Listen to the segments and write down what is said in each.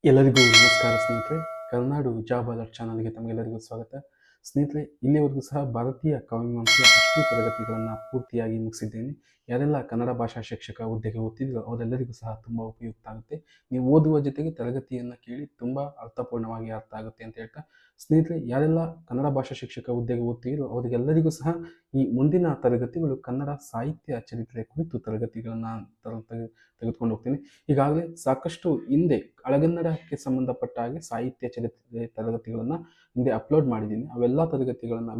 ಎಲ್ಲರಿಗೂ ನಮಸ್ಕಾರ ಸ್ನೇಹಿತರೆ. ಕರುನಾಡು ಜಾಬ್ ಅಲರ್ಟ್ ಚಾನಲ್ಗೆ ತಮಗೆಲ್ಲರಿಗೂ ಸ್ವಾಗತ. ಸ್ನೇಹಿತರೆ, ಇಲ್ಲಿವರೆಗೂ ಸಹ ಭಾರತೀಯ ಕಾವ್ಯಮೀಮಾಂಸೆಯ ಅಷ್ಟು ತರಗತಿಗಳನ್ನು ಪೂರ್ತಿಯಾಗಿ ಮುಗಿಸಿದ್ದೇನೆ. ಯಾರೆಲ್ಲ ಕನ್ನಡ ಭಾಷಾ ಶಿಕ್ಷಕ ಹುದ್ದೆಗೆ ಓದ್ತಿದ್ರು ಅವರೆಲ್ಲರಿಗೂ ಸಹ ತುಂಬ ಉಪಯುಕ್ತ ಆಗುತ್ತೆ. ನೀವು ಓದುವ ಜೊತೆಗೆ ತರಗತಿಯನ್ನು ಕೇಳಿ ತುಂಬ ಅರ್ಥಪೂರ್ಣವಾಗಿ ಅರ್ಥ ಆಗುತ್ತೆ ಅಂತ ಹೇಳ್ತಾ, ಸ್ನೇಹಿತರೆ, ಯಾರೆಲ್ಲ ಕನ್ನಡ ಭಾಷಾ ಶಿಕ್ಷಕ ಹುದ್ದೆಗೆ ಓದ್ತಿದ್ರು ಅವರಿಗೆಲ್ಲರಿಗೂ ಸಹ ಈ ಮುಂದಿನ ತರಗತಿಗಳು ಕನ್ನಡ ಸಾಹಿತ್ಯ ಚರಿತ್ರೆ ಕುರಿತು ತರಗತಿಗಳನ್ನು ತೆಗೆದುಕೊಂಡು ಹೋಗ್ತೀನಿ. ಈಗಾಗಲೇ ಸಾಕಷ್ಟು ಹಿಂದೆ ಹಳಗನ್ನಡಕ್ಕೆ ಸಂಬಂಧಪಟ್ಟ ಹಾಗೆ ಸಾಹಿತ್ಯ ಚರಿತ್ರೆ ತರಗತಿಗಳನ್ನು ಹಿಂದೆ ಅಪ್ಲೋಡ್ ಮಾಡಿದ್ದೀನಿ. ಅವೆಲ್ಲ ತರಗತಿಗಳನ್ನು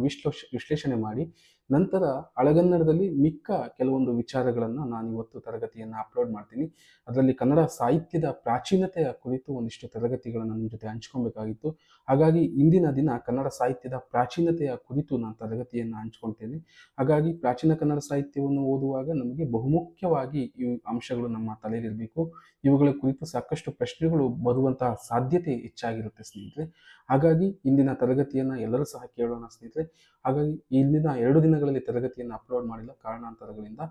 ವಿಶ್ಲೇಷಣೆ ಮಾಡಿ ನಂತರ ಹಳಗನ್ನಡದಲ್ಲಿ ಮಿಕ್ಕ ಕೆಲವೊಂದು ವಿಚಾರಗಳನ್ನು ನಾನು ಇವತ್ತು ತರಗತಿಯನ್ನು ಅಪ್ಲೋಡ್ ಮಾಡ್ತೀನಿ. ಅದರಲ್ಲಿ ಕನ್ನಡ ಸಾಹಿತ್ಯದ ಪ್ರಾಚೀನತೆಯ ಕುರಿತು ಒಂದಿಷ್ಟು ತರಗತಿಗಳನ್ನು ನಿಮ್ಮ ಜೊತೆ ಹಂಚ್ಕೊಬೇಕಾಗಿತ್ತು. ಹಾಗಾಗಿ ಇಂದಿನ ದಿನ ಕನ್ನಡ ಸಾಹಿತ್ಯದ ಪ್ರಾಚೀನತೆಯ ಕುರಿತು ನಾನು ತರಗತಿಯನ್ನು ಹಂಚ್ಕೊಳ್ತೇನೆ. ಹಾಗಾಗಿ ಪ್ರಾಚೀನ ಕನ್ನಡ ಸಾಹಿತ್ಯವನ್ನು ಓದುವಾಗ ನಮಗೆ ಬಹುಮುಖ್ಯವಾಗಿ ಈ ಅಂಶಗಳು ನಮ್ಮ ತಲೆಯಲ್ಲಿರಬೇಕು. ಇವುಗಳ ಕುರಿತು ಸಾಕಷ್ಟು ಪ್ರಶ್ನೆಗಳು ಬರುವಂತಹ ಸಾಧ್ಯತೆ ಹೆಚ್ಚಾಗಿರುತ್ತೆ ಸ್ನೇಹಿತರೆ. ಹಾಗಾಗಿ ಇಂದಿನ ತರಗತಿಯನ್ನು ಎಲ್ಲರೂ ಸಹ ಕೇಳೋಣ ಸ್ನೇಹಿತರೆ. ಹಾಗಾಗಿ ಇಂದಿನ 2 ದಿನಗಳಲ್ಲಿ ತರಗತಿಯನ್ನು ಅಪ್ಲೋಡ್ ಮಾಡಿಲ್ಲ ಕಾರಣಾಂತರಗಳಿಂದ.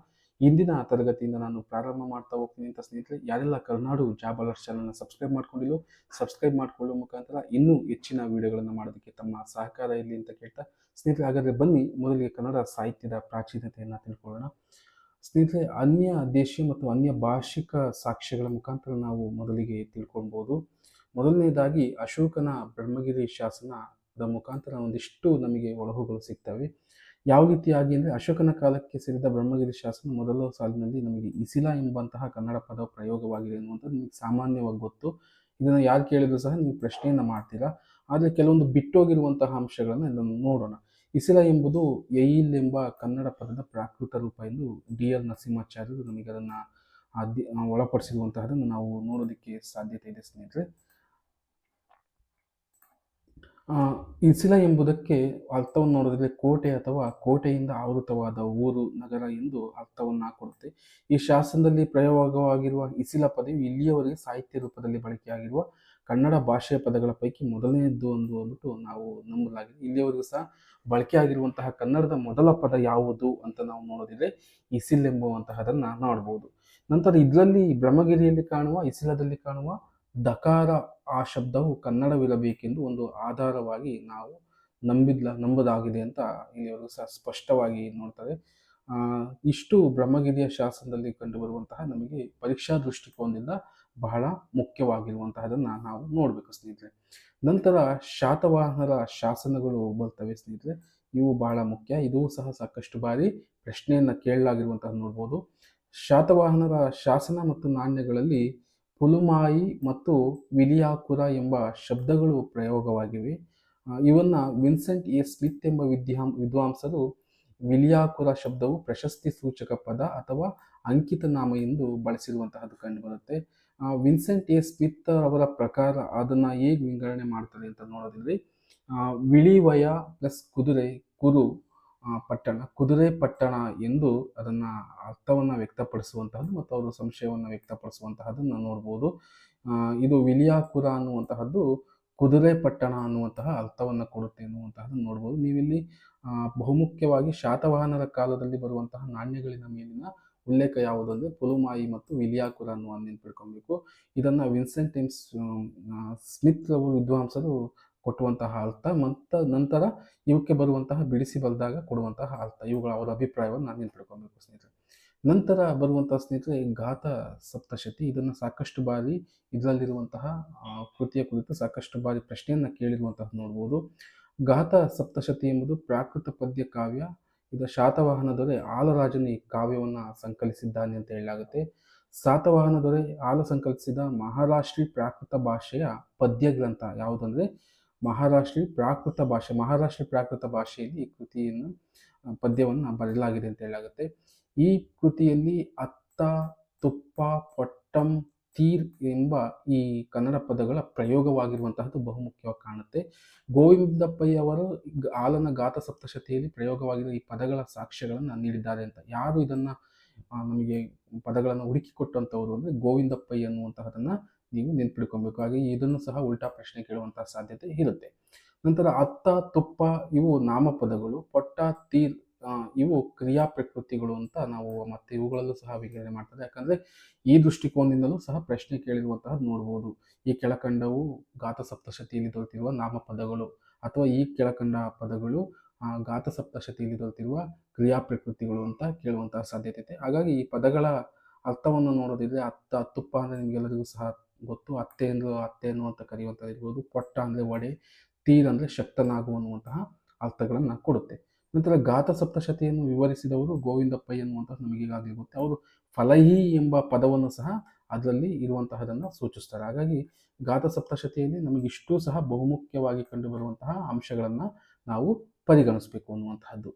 ಇಂದಿನ ತರಗತಿಯಿಂದ ನಾನು ಪ್ರಾರಂಭ ಮಾಡ್ತಾ ಹೋಗ್ತೀನಿ ಅಂತ ಸ್ನೇಹಿತರೆ. ಯಾರೆಲ್ಲ ಕರುನಾಡು ಜಾಬ್ ಅಲರ್ಟ್ ಚಾನಲ್ನ ಸಬ್ಸ್ಕ್ರೈಬ್ ಮಾಡ್ಕೊಂಡಿಲ್ಲೋ ಸಬ್ಸ್ಕ್ರೈಬ್ ಮಾಡಿಕೊಳ್ಳುವ ಮುಖಾಂತರ ಇನ್ನೂ ಹೆಚ್ಚಿನ ವಿಡಿಯೋಗಳನ್ನು ಮಾಡೋದಕ್ಕೆ ತಮ್ಮ ಸಹಕಾರ ಇರಲಿ ಅಂತ ಕೇಳ್ತಾ, ಸ್ನೇಹಿತರೆ, ಹಾಗಾದರೆ ಬನ್ನಿ ಮೊದಲಿಗೆ ಕನ್ನಡ ಸಾಹಿತ್ಯದ ಪ್ರಾಚೀನತೆಯನ್ನು ತಿಳ್ಕೊಳ್ಳೋಣ. ಸ್ನೇಹಿತರೆ, ಅನ್ಯ ದೇಶೀಯ ಮತ್ತು ಅನ್ಯ ಭಾಷಿಕ ಸಾಕ್ಷ್ಯಗಳ ಮುಖಾಂತರ ನಾವು ಮೊದಲಿಗೆ ತಿಳ್ಕೊಳ್ಬೋದು. ಮೊದಲನೇದಾಗಿ ಅಶೋಕನ ಬ್ರಹ್ಮಗಿರಿ ಶಾಸನದ ಮುಖಾಂತರ ಒಂದಿಷ್ಟು ನಮಗೆ ಒಳಹುಗಳು ಸಿಗ್ತವೆ. ಯಾವ ರೀತಿಯಾಗಿ ಅಂದರೆ, ಅಶೋಕನ ಕಾಲಕ್ಕೆ ಸೇರಿದ ಬ್ರಹ್ಮಗಿರಿ ಶಾಸನ ಮೊದಲ ಸಾಲಿನಲ್ಲಿ ನಮಗೆ ಇಸಿಲ ಎಂಬಂತಹ ಕನ್ನಡ ಪದ ಪ್ರಯೋಗವಾಗಿದೆ ಅನ್ನುವಂಥದ್ದು ನಿಮಗೆ ಸಾಮಾನ್ಯವಾಗಿ ಗೊತ್ತು. ಇದನ್ನು ಯಾರು ಕೇಳಿದ್ರು ಸಹ ನೀವು ಪ್ರಶ್ನೆಯನ್ನು ಮಾಡ್ತೀರಾ. ಆದರೆ ಕೆಲವೊಂದು ಬಿಟ್ಟೋಗಿರುವಂತಹ ಅಂಶಗಳನ್ನು ಇದನ್ನು ನೋಡೋಣ. ಇಸಿಲ ಎಂಬುದು ಎಯಿಲ್ ಎಂಬ ಕನ್ನಡ ಪದದ ಪ್ರಾಕೃತ ರೂಪ ಎಂದು ಡಿ.ಎಲ್. ನರಸಿಂಹಾಚಾರ್ಯರು ನಮಗೆ ಅದನ್ನು ಒಳಪಡಿಸಿರುವಂತಹದನ್ನು ನಾವು ನೋಡೋದಕ್ಕೆ ಸಾಧ್ಯತೆ ಇದೆ ಸ್ನೇಹಿತರೆ. ಇಸಿಲ ಎಂಬುದಕ್ಕೆ ಅರ್ಥವನ್ನು ನೋಡಿದ್ರೆ ಕೋಟೆ ಅಥವಾ ಕೋಟೆಯಿಂದ ಆವೃತವಾದ ಊರು, ನಗರ ಎಂದು ಅರ್ಥವನ್ನು ಕೊಡುತ್ತೆ. ಈ ಶಾಸನದಲ್ಲಿ ಪ್ರಯೋಗವಾಗಿರುವ ಇಸಿಲ ಪದವು ಇಲ್ಲಿಯವರೆಗೆ ಸಾಹಿತ್ಯ ರೂಪದಲ್ಲಿ ಬಳಕೆಯಾಗಿರುವ ಕನ್ನಡ ಭಾಷೆಯ ಪದಗಳ ಪೈಕಿ ಮೊದಲನೆಯದ್ದು ಅಂದ್ಬಿಟ್ಟು ನಾವು ನಂಬಲಾಗಿದೆ. ಇಲ್ಲಿಯವರೆಗೂ ಸಹ ಬಳಕೆಯಾಗಿರುವಂತಹ ಕನ್ನಡದ ಮೊದಲ ಪದ ಯಾವುದು ಅಂತ ನಾವು ನೋಡೋದಿದ್ರೆ ಇಸಿಲ್ ಎಂಬುವಂತಹದನ್ನು ನೋಡ್ಬೋದು. ನಂತರ ಇದರಲ್ಲಿ ಬ್ರಹ್ಮಗಿರಿಯಲ್ಲಿ ಕಾಣುವ, ಇಸಿಲದಲ್ಲಿ ಕಾಣುವ ದಕಾರ ಆ ಶಬ್ದವು ಕನ್ನಡವಿರಬೇಕೆಂದು ಒಂದು ಆಧಾರವಾಗಿ ನಾವು ನಂಬುದಾಗಿದೆ ಅಂತ ಇಲ್ಲಿವರೆಗೂ ಸಹ ಸ್ಪಷ್ಟವಾಗಿ ನೋಡ್ತಾರೆ. ಇಷ್ಟು ಬ್ರಹ್ಮಗಿರಿಯ ಶಾಸನದಲ್ಲಿ ಕಂಡುಬರುವಂತಹ ನಮಗೆ ಪರೀಕ್ಷಾ ದೃಷ್ಟಿಕೋನದಿಂದ ಬಹಳ ಮುಖ್ಯವಾಗಿರುವಂತಹದನ್ನು ನಾವು ನೋಡಬೇಕು ಸ್ನೇಹಿತರೆ. ನಂತರ ಶಾತವಾಹನರ ಶಾಸನಗಳು ಬರ್ತವೆ ಸ್ನೇಹಿತರೆ. ಇವು ಬಹಳ ಮುಖ್ಯ. ಇದು ಸಹ ಸಾಕಷ್ಟು ಬಾರಿ ಪ್ರಶ್ನೆಯನ್ನು ಕೇಳಲಾಗಿರುವಂತಹ ನೋಡ್ಬೋದು. ಶಾತವಾಹನರ ಶಾಸನ ಮತ್ತು ನಾಣ್ಯಗಳಲ್ಲಿ ಪುಲುಮಾಯಿ ಮತ್ತು ವಿಲಿಯಾಕುರ ಎಂಬ ಶಬ್ದಗಳು ಪ್ರಯೋಗವಾಗಿವೆ. ಇವನ್ನ ವಿನ್ಸೆಂಟ್ ಎ ಸ್ಮಿತ್ ಎಂಬ ವಿದ್ವಾಂಸರು ವಿಲಿಯಾಕುರ ಶಬ್ದವು ಪ್ರಶಸ್ತಿ ಸೂಚಕ ಪದ ಅಥವಾ ಅಂಕಿತ ನಾಮ ಎಂದು ಬಳಸಿರುವಂತಹದ್ದು ಕಂಡುಬರುತ್ತೆ. ವಿನ್ಸೆಂಟ್ ಎ ಸ್ಮಿತ್ ಅವರ ಪ್ರಕಾರ ಅದನ್ನು ಹೇಗೆ ವಿಂಗಡಣೆ ಮಾಡ್ತಾರೆ ಅಂತ ನೋಡೋದಿದ್ರೆ, ವಿಳಿವಯ ಪ್ಲಸ್ ಕುದುರೆ ಕುರು ಪಟ್ಟಣ, ಕುದುರೆ ಪಟ್ಟಣ ಎಂದು ಅದನ್ನು ಅರ್ಥವನ್ನು ವ್ಯಕ್ತಪಡಿಸುವಂತಹದ್ದು ಮತ್ತು ಅವರು ಸಂಶಯವನ್ನು ವ್ಯಕ್ತಪಡಿಸುವಂತಹದ್ದನ್ನು ನೋಡ್ಬೋದು. ಇದು ವಿಲಿಯಾಕುರ ಅನ್ನುವಂತಹದ್ದು ಕುದುರೆ ಪಟ್ಟಣ ಅನ್ನುವಂತಹ ಅರ್ಥವನ್ನು ಕೊಡುತ್ತೆ ಎನ್ನುವಂತಹದ್ದನ್ನು ನೋಡ್ಬೋದು. ನೀವಿಲ್ಲಿ ಬಹುಮುಖ್ಯವಾಗಿ ಶಾತವಾಹನರ ಕಾಲದಲ್ಲಿ ಬರುವಂತಹ ನಾಣ್ಯಗಳಿನ ಮೇಲಿನ ಉಲ್ಲೇಖ ಯಾವುದು ಅಂದರೆ ಪುಲುಮಾಯಿ ಮತ್ತು ವಿಲಿಯಾಕುರ ಅನ್ನುವ ನೆನ್ಪಿಟ್ಕೊಬೇಕು. ಇದನ್ನು ವಿನ್ಸೆಂಟ್ ಎಂ ಸ್ಮಿತ್ ಅವರು ವಿದ್ವಾಂಸರು ಕೊಟ್ಟುವಂತಹ ಅರ್ಥ ಮತ್ತು ನಂತರ ಇವಕ್ಕೆ ಬರುವಂತಹ ಬಿಡಿಸಿ ಬರೆದಾಗ ಕೊಡುವಂತಹ ಅರ್ಥ, ಇವುಗಳ ಅವರ ಅಭಿಪ್ರಾಯವನ್ನು ನಾನು ನೆನ್ಪಿಟ್ಕೊಬೇಕು ಸ್ನೇಹಿತರೆ. ನಂತರ ಬರುವಂತಹ ಸ್ನೇಹಿತರೆ ಗಾಥ ಸಪ್ತಶತಿ. ಇದನ್ನು ಸಾಕಷ್ಟು ಬಾರಿ ಇದರಲ್ಲಿರುವಂತಹ ಕೃತಿಯ ಕುರಿತು ಸಾಕಷ್ಟು ಬಾರಿ ಪ್ರಶ್ನೆಯನ್ನು ಕೇಳಿರುವಂತಹ ನೋಡ್ಬೋದು. ಗಾಥ ಸಪ್ತಶತಿ ಎಂಬುದು ಪ್ರಾಕೃತ ಪದ್ಯ ಕಾವ್ಯ. ಇದು ಶಾತವಾಹನ ದೊರೆ ಆಲರಾಜನು ಈ ಕಾವ್ಯವನ್ನು ಸಂಕಲಿಸಿದ್ದಾನೆ ಅಂತ ಹೇಳಲಾಗುತ್ತೆ. ಸಾತವಾಹನ ದೊರೆ ಆಲ ಸಂಕಲಿಸಿದ ಮಹಾರಾಷ್ಟ್ರೀ ಪ್ರಾಕೃತ ಭಾಷೆಯ ಪದ್ಯ ಗ್ರಂಥ ಯಾವುದಂದ್ರೆ ಮಹಾರಾಷ್ಟ್ರೀ ಪ್ರಾಕೃತ ಭಾಷೆ. ಮಹಾರಾಷ್ಟ್ರೀ ಪ್ರಾಕೃತ ಭಾಷೆಯಲ್ಲಿ ಈ ಕೃತಿಯನ್ನು ಪದ್ಯವನ್ನು ಬರೆಯಲಾಗಿದೆ ಅಂತ ಹೇಳಲಾಗುತ್ತೆ. ಈ ಕೃತಿಯಲ್ಲಿ ಅತ್ತ, ತುಪ್ಪ, ಪೊಟ್ಟಂ, ತೀರ್ ಎಂಬ ಈ ಕನ್ನಡ ಪದಗಳ ಪ್ರಯೋಗವಾಗಿರುವಂತಹದ್ದು ಬಹುಮುಖ್ಯವಾಗಿ ಕಾಣುತ್ತೆ. ಗೋವಿಂದಪ್ಪಯ್ಯ ಅವರು ಆಲನ ಗಾಥ ಸಪ್ತಶತಿಯಲ್ಲಿ ಪ್ರಯೋಗವಾಗಿರುವ ಈ ಪದಗಳ ಸಾಕ್ಷ್ಯಗಳನ್ನು ನೀಡಿದ್ದಾರೆ ಅಂತ. ಯಾರು ಇದನ್ನು ನಮಗೆ ಪದಗಳನ್ನು ಹುಡುಕಿಕೊಟ್ಟಂಥವ್ರು ಅಂದರೆ ಗೋವಿಂದಪ್ಪಯ್ಯ ಅನ್ನುವಂತಹದನ್ನು ನೀವು ನೆನ್ಪಿಡ್ಕೊಬೇಕು. ಹಾಗೆ ಇದನ್ನು ಸಹ ಉಲ್ಟಾ ಪ್ರಶ್ನೆ ಕೇಳುವಂತಹ ಸಾಧ್ಯತೆ ಇರುತ್ತೆ. ನಂತರ ಅತ್ತ, ತುಪ್ಪ ಇವು ನಾಮಪದಗಳು. ಪೊಟ್ಟ, ತೀರ್ ಇವು ಕ್ರಿಯಾ ಪ್ರಕೃತಿಗಳು ಅಂತ ನಾವು ಮತ್ತೆ ಇವುಗಳಲ್ಲೂ ಸಹ ವಿಂಗಡಣೆ ಮಾಡ್ತಾರೆ. ಯಾಕಂದರೆ ಈ ದೃಷ್ಟಿಕೋನದಿಂದಲೂ ಸಹ ಪ್ರಶ್ನೆ ಕೇಳಿರುವಂತಹದ್ದು ನೋಡ್ಬೋದು. ಈ ಕೆಳಕಂಡವು ಗಾತ ಸಪ್ತಶತಿಯಲ್ಲಿ ದೊರೆತಿರುವ ನಾಮಪದಗಳು, ಅಥವಾ ಈ ಕೆಳಕಂಡ ಪದಗಳು ಗಾತ ಸಪ್ತಶತಿಯಲ್ಲಿ ದೊರೆತಿರುವ ಕ್ರಿಯಾ ಪ್ರಕೃತಿಗಳು ಅಂತ ಕೇಳುವಂತಹ ಸಾಧ್ಯತೆ ಇದೆ. ಹಾಗಾಗಿ ಈ ಪದಗಳ ಅರ್ಥವನ್ನು ನೋಡೋದಿದ್ರೆ, ತುಪ್ಪ ಅಂದರೆ ನಿಮಗೆಲ್ಲರಿಗೂ ಸಹ ಗೊತ್ತು. ಅತ್ತೆಯನ್ನು ಅಂತ ಕರೆಯುವಂಥದ್ದು ಇರ್ಬೋದು. ಪೊಟ್ಟ ಅಂದರೆ ಒಡೆ, ತೀರ್ ಅಂದರೆ ಶಕ್ತನಾಗು ಅನ್ನುವಂತಹ ಅರ್ಥಗಳನ್ನು ಕೊಡುತ್ತೆ. ನಂತರ ಗಾತ ಸಪ್ತಶತಿಯನ್ನು ವಿವರಿಸಿದವರು ಗೋವಿಂದಪ್ಪ ಎನ್ನುವಂತಹ ನಮಗೆ ಈಗಾಗಲೇ ಗೊತ್ತೆ. ಅವರು ಫಲಹಿ ಎಂಬ ಪದವನ್ನು ಸಹ ಅದರಲ್ಲಿ ಇರುವಂತಹದನ್ನು ಸೂಚಿಸ್ತಾರೆ. ಹಾಗಾಗಿ ಗಾತ ಸಪ್ತಶತಿಯಲ್ಲಿ ನಮಗಿಷ್ಟೂ ಸಹ ಬಹುಮುಖ್ಯವಾಗಿ ಕಂಡುಬರುವಂತಹ ಅಂಶಗಳನ್ನು ನಾವು ಪರಿಗಣಿಸಬೇಕು ಅನ್ನುವಂತಹದ್ದು.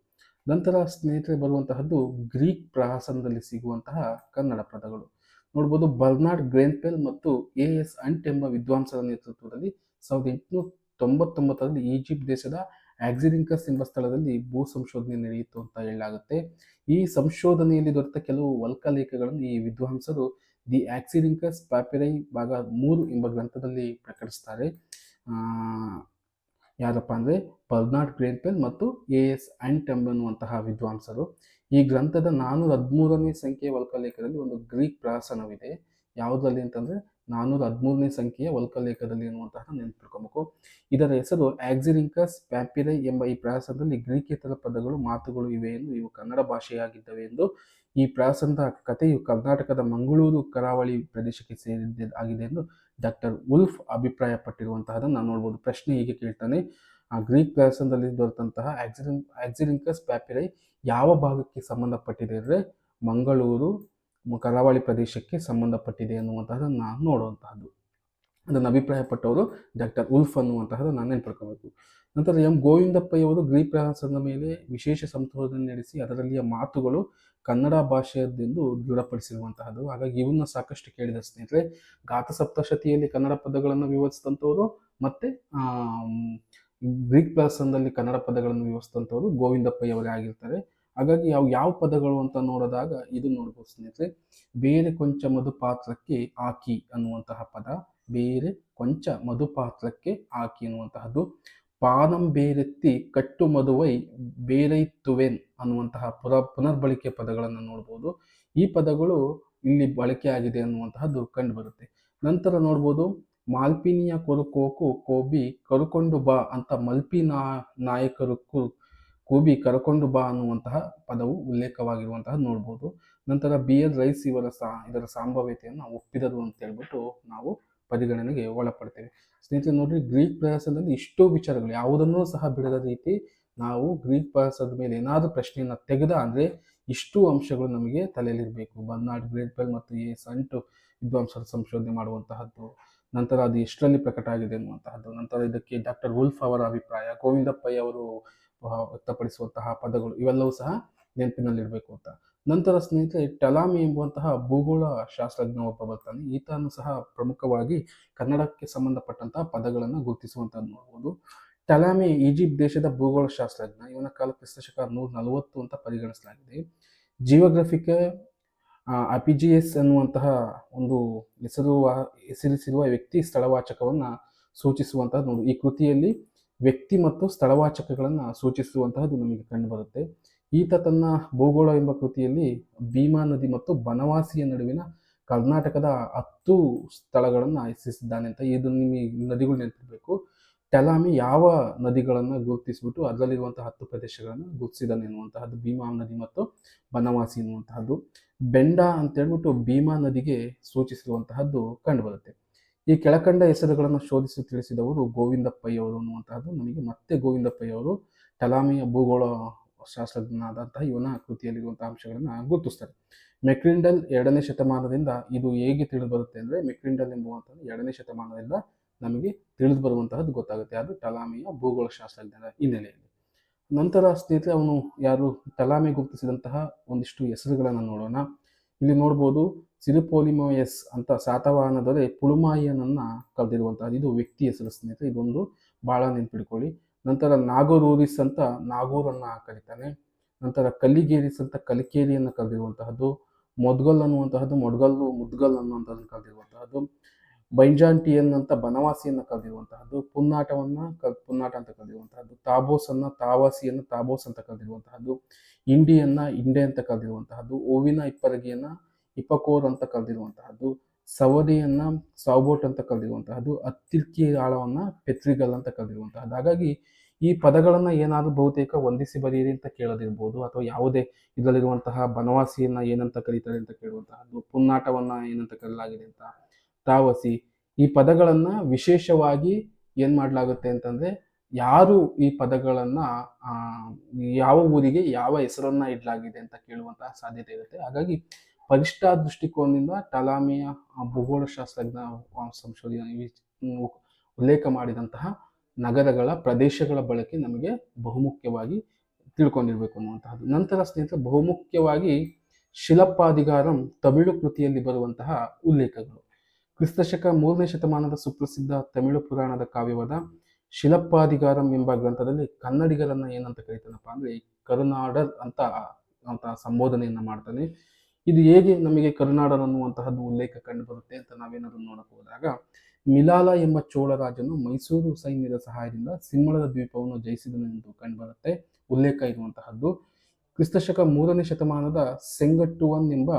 ನಂತರ ಸ್ನೇಹಿತರೆ ಬರುವಂತಹದ್ದು ಗ್ರೀಕ್ ಪ್ರಾಸನದಲ್ಲಿ ಸಿಗುವಂತಹ ಕನ್ನಡ ಪದಗಳು. ನೋಡ್ಬೋದು, ಬರ್ನಾರ್ಡ್ ಗ್ರೇನ್ಪೆಲ್ ಮತ್ತು ಎ.ಎಸ್. ಅಂಟ್ ಎಂಬ ವಿದ್ವಾಂಸರ ನೇತೃತ್ವದಲ್ಲಿ 1899ರಲ್ಲಿ ಈಜಿಪ್ಟ್ ದೇಶದ ಆಕ್ಸಿರಿಂಕಸ್ ಎಂಬ ಸ್ಥಳದಲ್ಲಿ ಭೂ ಸಂಶೋಧನೆ ನಡೆಯಿತು ಅಂತ ಹೇಳಲಾಗುತ್ತೆ. ಈ ಸಂಶೋಧನೆಯಲ್ಲಿ ದೊರೆತ ಕೆಲವು ವಲ್ಕಲೇಖಗಳನ್ನು ಈ ವಿದ್ವಾಂಸರು ದಿ ಆಕ್ಸಿರಿಂಕಸ್ ಪ್ಯಾಪಿರೈ ಭಾಗ 3 ಎಂಬ ಗ್ರಂಥದಲ್ಲಿ ಪ್ರಕಟಿಸ್ತಾರೆ. ಯಾರಪ್ಪ ಅಂದರೆ ಬರ್ನಾರ್ಡ್ ಗ್ರೇನ್ಪೆಲ್ ಮತ್ತು ಎ.ಎಸ್. ಅಂಟ್ ಎಂಬನ್ನುವಂತಹ ವಿದ್ವಾಂಸರು. ಈ ಗ್ರಂಥದ 413ನೇ ಸಂಖ್ಯೆಯ ವಲ್ಕಲೇಖದಲ್ಲಿ ಒಂದು ಗ್ರೀಕ್ ಪ್ರಾಸನವಿದೆ. ಯಾವುದರಲ್ಲಿ ಅಂತಂದರೆ 413ನೇ ಸಂಖ್ಯೆಯ ವಲ್ಕಲೇಖದಲ್ಲಿ ಎನ್ನುವಂತಹ ನೆನಪಿಟ್ಕೊಬೇಕು. ಇದರ ಹೆಸರು ಆಕ್ಸಿರಿಂಕಸ್ ಪ್ಯಾಪಿರೈ ಎಂಬ ಈ ಪ್ರಾಸನದಲ್ಲಿ ಗ್ರೀಕೇತರ ಪದಗಳು, ಮಾತುಗಳು ಇವೆ ಎಂದು, ಇವು ಕನ್ನಡ ಭಾಷೆಯಾಗಿದ್ದವೆ ಎಂದು, ಈ ಪ್ರಾಸನದ ಕಥೆಯು ಕರ್ನಾಟಕದ ಮಂಗಳೂರು ಕರಾವಳಿ ಪ್ರದೇಶಕ್ಕೆ ಸೇರಿದ್ದಾಗಿದೆ ಎಂದು ಡಾಕ್ಟರ್ ವುಲ್ಫ್ ಅಭಿಪ್ರಾಯಪಟ್ಟಿರುವಂತಹದನ್ನು ನೋಡ್ಬೋದು. ಪ್ರಶ್ನೆ ಹೀಗೆ ಕೇಳ್ತಾನೆ, ಆ ಗ್ರೀಕ್ ಪ್ರಾಸನದಲ್ಲಿ ದೊರೆತಂತಹ ಆಕ್ಸಿರಿಂಕಸ್ ಪ್ಯಾಪಿರೈ ಯಾವ ಭಾಗಕ್ಕೆ ಸಂಬಂಧಪಟ್ಟಿದೆ ಅಂದರೆ ಮಂಗಳೂರು ಕರಾವಳಿ ಪ್ರದೇಶಕ್ಕೆ ಸಂಬಂಧಪಟ್ಟಿದೆ ಅನ್ನುವಂತಹದನ್ನು ನೋಡುವಂತಹದ್ದು. ಅದನ್ನು ಅಭಿಪ್ರಾಯಪಟ್ಟವರು ಡಾಕ್ಟರ್ ವುಲ್ಫ್ ಅನ್ನುವಂತಹದ್ದು ನಾನು ನೆನಪಿಟ್ಕೋಬೇಕು. ನಂತರ ಎಂ ಗೋವಿಂದಪ್ಪಯ್ಯವರು ಗ್ರೀಕ್ ಪ್ರಾಸನದ ಮೇಲೆ ವಿಶೇಷ ಸಂಶೋಧನೆ ನಡೆಸಿ ಅದರಲ್ಲಿಯ ಮಾತುಗಳು ಕನ್ನಡ ಭಾಷೆಯದ್ದೆಂದು ದೃಢಪಡಿಸಿರುವಂತಹದ್ದು. ಹಾಗಾಗಿ ಇವನ್ನ ಸಾಕಷ್ಟು ಕೇಳಿದ ಸ್ನೇಹಿತರೆ. ಗಾತ ಸಪ್ತಶತಿಯಲ್ಲಿ ಕನ್ನಡ ಪದಗಳನ್ನು ವಿವರಿಸಿದಂಥವರು ಮತ್ತೆ ಗ್ರೀಕ್ ಪ್ರಾಸನದಲ್ಲಿ ಕನ್ನಡ ಪದಗಳನ್ನು ವಿವರಿಸಿದಂಥವರು ಗೋವಿಂದಪ್ಪಯ್ಯವರೇ ಆಗಿರ್ತಾರೆ. ಹಾಗಾಗಿ ಯಾವ ಪದಗಳು ಅಂತ ನೋಡಿದಾಗ ಇದು ನೋಡ್ಬೋದು ಸ್ನೇಹಿತರೆ. ಬೇರೆ ಕೊಂಚ ಮಧುಪಾತ್ರಕ್ಕೆ ಆಕಿ ಅನ್ನುವಂತಹ ಪದ, ಬೇರೆ ಕೊಂಚ ಮಧುಪಾತ್ರಕ್ಕೆ ಆಕಿ ಅನ್ನುವಂತಹದ್ದು. ಪಾನಂ ಬೇರೆತ್ತಿ ಕಟ್ಟು ಮಧುವೈ ಬೇರೈತುವೆನ್ ಅನ್ನುವಂತಹ ಪುನರ್ಬಳಕೆ ಪದಗಳನ್ನು ನೋಡ್ಬೋದು. ಈ ಪದಗಳು ಇಲ್ಲಿ ಬಳಕೆ ಆಗಿದೆ ಅನ್ನುವಂತಹದ್ದು ಕಂಡು ಬರುತ್ತೆ. ನಂತರ ನೋಡ್ಬೋದು, ಮಾಲ್ಪಿನಿಯ ಕೊರುಕೋಕು ಕೋಬಿ ಕರುಕೊಂಡು ಬಾ ಅಂತ ಮಲ್ಪಿ ನಾಯಕರು ಕೂಬಿ ಕರಕೊಂಡು ಬಾ ಅನ್ನುವಂತಹ ಪದವು ಉಲ್ಲೇಖವಾಗಿರುವಂತಹ ನೋಡ್ಬೋದು. ನಂತರ ಬಿ.ಎಲ್. ರೈಸ್ ಇದರ ಸಂಭಾವ್ಯತೆಯನ್ನು ಒಪ್ಪಿದರು ಅಂತ ಹೇಳ್ಬಿಟ್ಟು ನಾವು ಪರಿಗಣನೆಗೆ ಒಳಪಡ್ತೇವೆ. ಸ್ನೇಹಿತರೆ ನೋಡ್ರಿ, ಗ್ರೀಕ್ ಪ್ರಾಸನದಲ್ಲಿ ಇಷ್ಟೋ ವಿಚಾರಗಳು ಯಾವುದನ್ನೂ ಸಹ ಬಿಡದ ರೀತಿ ನಾವು ಗ್ರೀಕ್ ಪ್ರಾಸದ ಮೇಲೆ ಏನಾದರೂ ಪ್ರಶ್ನೆಯನ್ನು ತೆಗೆದ ಅಂದರೆ ಇಷ್ಟು ಅಂಶಗಳು ನಮಗೆ ತಲೆಯಲ್ಲಿರಬೇಕು. ಬರ್ನಾರ್ಡ್ ಗ್ರೇನ್ಪೆಲ್ ಮತ್ತು ಎ.ಎಸ್. ಅಂಟ್ ವಿದ್ವಾಂಸರು ಸಂಶೋಧನೆ ಮಾಡುವಂತಹದ್ದು, ನಂತರ ಅದು ಎಷ್ಟರಲ್ಲಿ ಪ್ರಕಟ ಆಗಿದೆ ಅನ್ನುವಂತಹದ್ದು, ನಂತರ ಇದಕ್ಕೆ ಡಾಕ್ಟರ್ ವುಲ್ಫ್ ಅವರ ಅಭಿಪ್ರಾಯ, ಗೋವಿಂದಪ್ಪಯ್ಯ ಅವರು ವ್ಯಕ್ತಪಡಿಸುವಂತಹ ಪದಗಳು, ಇವೆಲ್ಲವೂ ಸಹ ನೆನಪಿನಲ್ಲಿರಬೇಕು ಅಂತ. ನಂತರ ಸ್ನೇಹಿತರೆ, ಟಲಾಮಿ ಎಂಬುವಂತಹ ಭೂಗೋಳ ಶಾಸ್ತ್ರಜ್ಞ ಒಬ್ಬ ಬರ್ತಾನೆ. ಈತನು ಸಹ ಪ್ರಮುಖವಾಗಿ ಕನ್ನಡಕ್ಕೆ ಸಂಬಂಧಪಟ್ಟಂತಹ ಪದಗಳನ್ನು ಗುರುತಿಸುವಂತದ್ದು ನೋಡ್ಬೋದು. ಟಲಾಮಿ ಈಜಿಪ್ಟ್ ದೇಶದ ಭೂಗೋಳ ಶಾಸ್ತ್ರಜ್ಞ. ಇವನ ಕಾಲ ಕ್ರಿಸ್ತಶಕ 140 ಅಂತ ಪರಿಗಣಿಸಲಾಗಿದೆ. ಜಿಯೋಗ್ರಫಿಕ್ ಅಪಿಜಿಯಸ್ ಅನ್ನುವಂತಹ ಒಂದು ಹೆಸರಿಸಿರುವ ವ್ಯಕ್ತಿ ಸ್ಥಳವಾಚಕವನ್ನು ಸೂಚಿಸುವಂತಹದ್ದು ನೋಡಿ. ಈ ಕೃತಿಯಲ್ಲಿ ವ್ಯಕ್ತಿ ಮತ್ತು ಸ್ಥಳವಾಚಕಗಳನ್ನು ಸೂಚಿಸುವಂತಹದ್ದು ನಮಗೆ ಕಂಡುಬರುತ್ತೆ. ಈತ ತನ್ನ ಭೂಗೋಳ ಎಂಬ ಕೃತಿಯಲ್ಲಿ ಭೀಮಾ ನದಿ ಮತ್ತು ಬನವಾಸಿಯ ನಡುವಿನ ಕರ್ನಾಟಕದ 10 ಸ್ಥಳಗಳನ್ನು ಹೆಸರಿಸಿದ್ದಾನೆ ಅಂತ. ಇದು ನಿಮಗೆ ನದಿಗಳು ನೆನಪಿರಬೇಕು. ಟಲಾಮಿ ಯಾವ ನದಿಗಳನ್ನು ಗುರುತಿಸಿಬಿಟ್ಟು ಅದರಲ್ಲಿರುವಂತಹ 10 ಪ್ರದೇಶಗಳನ್ನು ಗುರುತಿಸಿದ್ದಾನೆ ಎನ್ನುವಂತಹದ್ದು ಭೀಮಾ ನದಿ ಮತ್ತು ಬನವಾಸಿ ಎನ್ನುವಂತಹದ್ದು. ಬೆಂಡ ಅಂತ ಹೇಳ್ಬಿಟ್ಟು ಭೀಮಾ ನದಿಗೆ ಸೂಚಿಸಿರುವಂತಹದ್ದು ಕಂಡುಬರುತ್ತೆ. ಈ ಕೆಳಕಂಡ ಹೆಸರುಗಳನ್ನು ಶೋಧಿಸಿ ತಿಳಿಸಿದವರು ಗೋವಿಂದಪ್ಪಯ್ಯವರು ಅನ್ನುವಂತಹದ್ದು ನಮಗೆ ಮತ್ತೆ ಗೋವಿಂದಪ್ಪಯ್ಯವರು ಟಲಾಮಿಯ ಭೂಗೋಳ ಶಾಸ್ತ್ರಜ್ಞನಾದಂತಹ ಇವನ ಕೃತಿಯಲ್ಲಿರುವಂತಹ ಅಂಶಗಳನ್ನು ಗುರುತಿಸ್ತಾರೆ. ಮೆಕ್ರಿಂಡಲ್ 2ನೇ ಶತಮಾನದಿಂದ ಇದು ಹೇಗೆ ತಿಳಿದು ಬರುತ್ತೆ ಅಂದರೆ, ಮೆಕ್ರಿಂಡಲ್ ಎಂಬುವಂಥದ್ದು 2ನೇ ಶತಮಾನದಿಂದ ನಮಗೆ ತಿಳಿದು ಬರುವಂತಹದ್ದು ಗೊತ್ತಾಗುತ್ತೆ. ಅದು ಟಲಾಮಿಯ ಭೂಗೋಳ ಶಾಸ್ತ್ರಜ್ಞರ ಹಿನ್ನೆಲೆಯಲ್ಲಿ. ನಂತರ ಸ್ನೇಹಿತರೆ, ಅವನು ಯಾರು ಟಲಾಮಿ ಗುರುತಿಸಿದಂತಹ ಒಂದಿಷ್ಟು ಹೆಸರುಗಳನ್ನು ನೋಡೋಣ. ಇಲ್ಲಿ ನೋಡ್ಬೋದು, ಸಿರಿಪೋಲಿಮೋಯಸ್ ಅಂತ ಸಾತವಾಹನ ದೊರೆ ಪುಳುಮಾಯಿಯನನ್ನು ಕರೆದಿರುವಂತಹದ್ದು. ಇದು ವ್ಯಕ್ತಿ ಹೆಸರು ಸ್ನೇಹಿತರೆ, ಇದೊಂದು ಭಾಳ ನೆನ್ಪಿಡ್ಕೊಳ್ಳಿ. ನಂತರ ನಾಗೋರೂರಿಸ್ ಅಂತ ನಾಗೂರನ್ನು ಕರೀತಾನೆ. ನಂತರ ಕಲ್ಲಿಗೇರಿಸ್ ಅಂತ ಕಲಿಕೇರಿಯನ್ನು ಕರೆದಿರುವಂತಹದ್ದು. ಮೊದ್ಗಲ್ ಅನ್ನುವಂತಹದ್ದು ಮುದ್ಗಲ್ ಅನ್ನುವಂಥದ್ದನ್ನು ಕರೆದಿರುವಂತಹದ್ದು. ಬೈಜಾಂಟಿಯನ್ ಅಂತ ಬನವಾಸಿಯನ್ನು ಕರೆದಿರುವಂತಹದ್ದು, ಪುನ್ನಾಟ ಅಂತ ಕರೆದಿರುವಂತಹದ್ದು, ತಾಬೋಸನ್ನ ತಾವಾಸಿಯನ್ನು ತಾಬೋಸ್ ಅಂತ ಕರೆದಿರುವಂತಹದ್ದು, ಇಂಡಿಯನ್ನ ಇಂಡೆ ಅಂತ ಕರೆದಿರುವಂತಹದ್ದು, ಓವಿನ ಇಪ್ಪರಗಿಯನ್ನ ಇಪಕೋರ್ ಅಂತ ಕರೆದಿರುವಂತಹದ್ದು, ಸವದಿಯನ್ನ ಸಾವ್ಬೋಟ್ ಅಂತ ಕರೆದಿರುವಂತಹದ್ದು, ಅತ್ತಿರ್ಕಿ ಆಳವನ್ನ ಪೆತ್ರಿಗಲ್ ಅಂತ ಕರೆದಿರುವಂತಹದ್ದು. ಹಾಗಾಗಿ ಈ ಪದಗಳನ್ನ ಏನಾದರೂ ಬಹುತೇಕ ಹೊಂದಿಸಿ ಬರೆಯಿರಿ ಅಂತ ಕೇಳೋದಿರ್ಬೋದು, ಅಥವಾ ಯಾವುದೇ ಇದರಲ್ಲಿರುವಂತಹ ಬನವಾಸಿಯನ್ನ ಏನಂತ ಕರೀತಾರೆ ಅಂತ ಕೇಳುವಂತಹದ್ದು, ಪುನ್ನಾಟವನ್ನ ಏನಂತ ಕರೆಯಲಾಗಿದೆ ಅಂತ, ತಾವಸಿ, ಈ ಪದಗಳನ್ನ ವಿಶೇಷವಾಗಿ ಏನ್ ಮಾಡಲಾಗುತ್ತೆ ಅಂತಂದ್ರೆ, ಯಾರು ಈ ಪದಗಳನ್ನ ಆ ಯಾವ ಊರಿಗೆ ಯಾವ ಹೆಸರನ್ನ ಇಡಲಾಗಿದೆ ಅಂತ ಕೇಳುವಂತಹ ಸಾಧ್ಯತೆ ಇರುತ್ತೆ. ಹಾಗಾಗಿ ಪರೀಕ್ಷಾ ದೃಷ್ಟಿಕೋನದಿಂದ ಟಾಲಮಿಯ ಭೂಗೋಳಶಾಸ್ತ್ರಜ್ಞ ಸಂಶೋಧನೆ ಉಲ್ಲೇಖ ಮಾಡಿದಂತಹ ನಗರಗಳ ಪ್ರದೇಶಗಳ ಬಳಕೆ ನಮಗೆ ಬಹುಮುಖ್ಯವಾಗಿ ತಿಳ್ಕೊಂಡಿರ್ಬೇಕು ಅನ್ನುವಂತಹದ್ದು. ನಂತರ ಸ್ನೇಹಿತರೆ, ಬಹುಮುಖ್ಯವಾಗಿ ಶಿಲಪ್ಪಾಧಿಕಾರಂ ತಮಿಳು ಕೃತಿಯಲ್ಲಿ ಬರುವಂತಹ ಉಲ್ಲೇಖಗಳು. ಕ್ರಿಸ್ತಶಕ 3ನೇ ಶತಮಾನದ ಸುಪ್ರಸಿದ್ಧ ತಮಿಳು ಪುರಾಣದ ಕಾವ್ಯವಾದ ಶಿಲಪ್ಪಾಧಿಕಾರಂ ಎಂಬ ಗ್ರಂಥದಲ್ಲಿ ಕನ್ನಡಿಗರನ್ನ ಏನಂತ ಕರೀತಾನಪ್ಪ ಅಂದ್ರೆ ಕರುನಾಡರ್ ಅಂತ ಸಂಬೋಧನೆಯನ್ನ ಮಾಡ್ತಾನೆ. ಇದು ಹೇಗೆ ನಮಗೆ ಕರುನಾಡರ್ ಅನ್ನುವಂತಹದ್ದು ಉಲ್ಲೇಖ ಕಂಡು ಬರುತ್ತೆ ಅಂತ ನಾವೇನಾದ್ರು ನೋಡಕ್ ಹೋದಾಗ, ಮಿಲಾಲ ಎಂಬ ಚೋಳ ರಾಜನು ಮೈಸೂರು ಸೈನ್ಯದ ಸಹಾಯದಿಂದ ಸಿಂಹಳದ ದ್ವೀಪವನ್ನು ಜಯಿಸಿದನೆಂದು ಕಂಡುಬರುತ್ತೆ ಉಲ್ಲೇಖ ಇರುವಂತಹದ್ದು. ಕ್ರಿಸ್ತಶಕ 3ನೇ ಶತಮಾನದ ಸೆಂಗಟ್ಟುವನ್ ಎಂಬ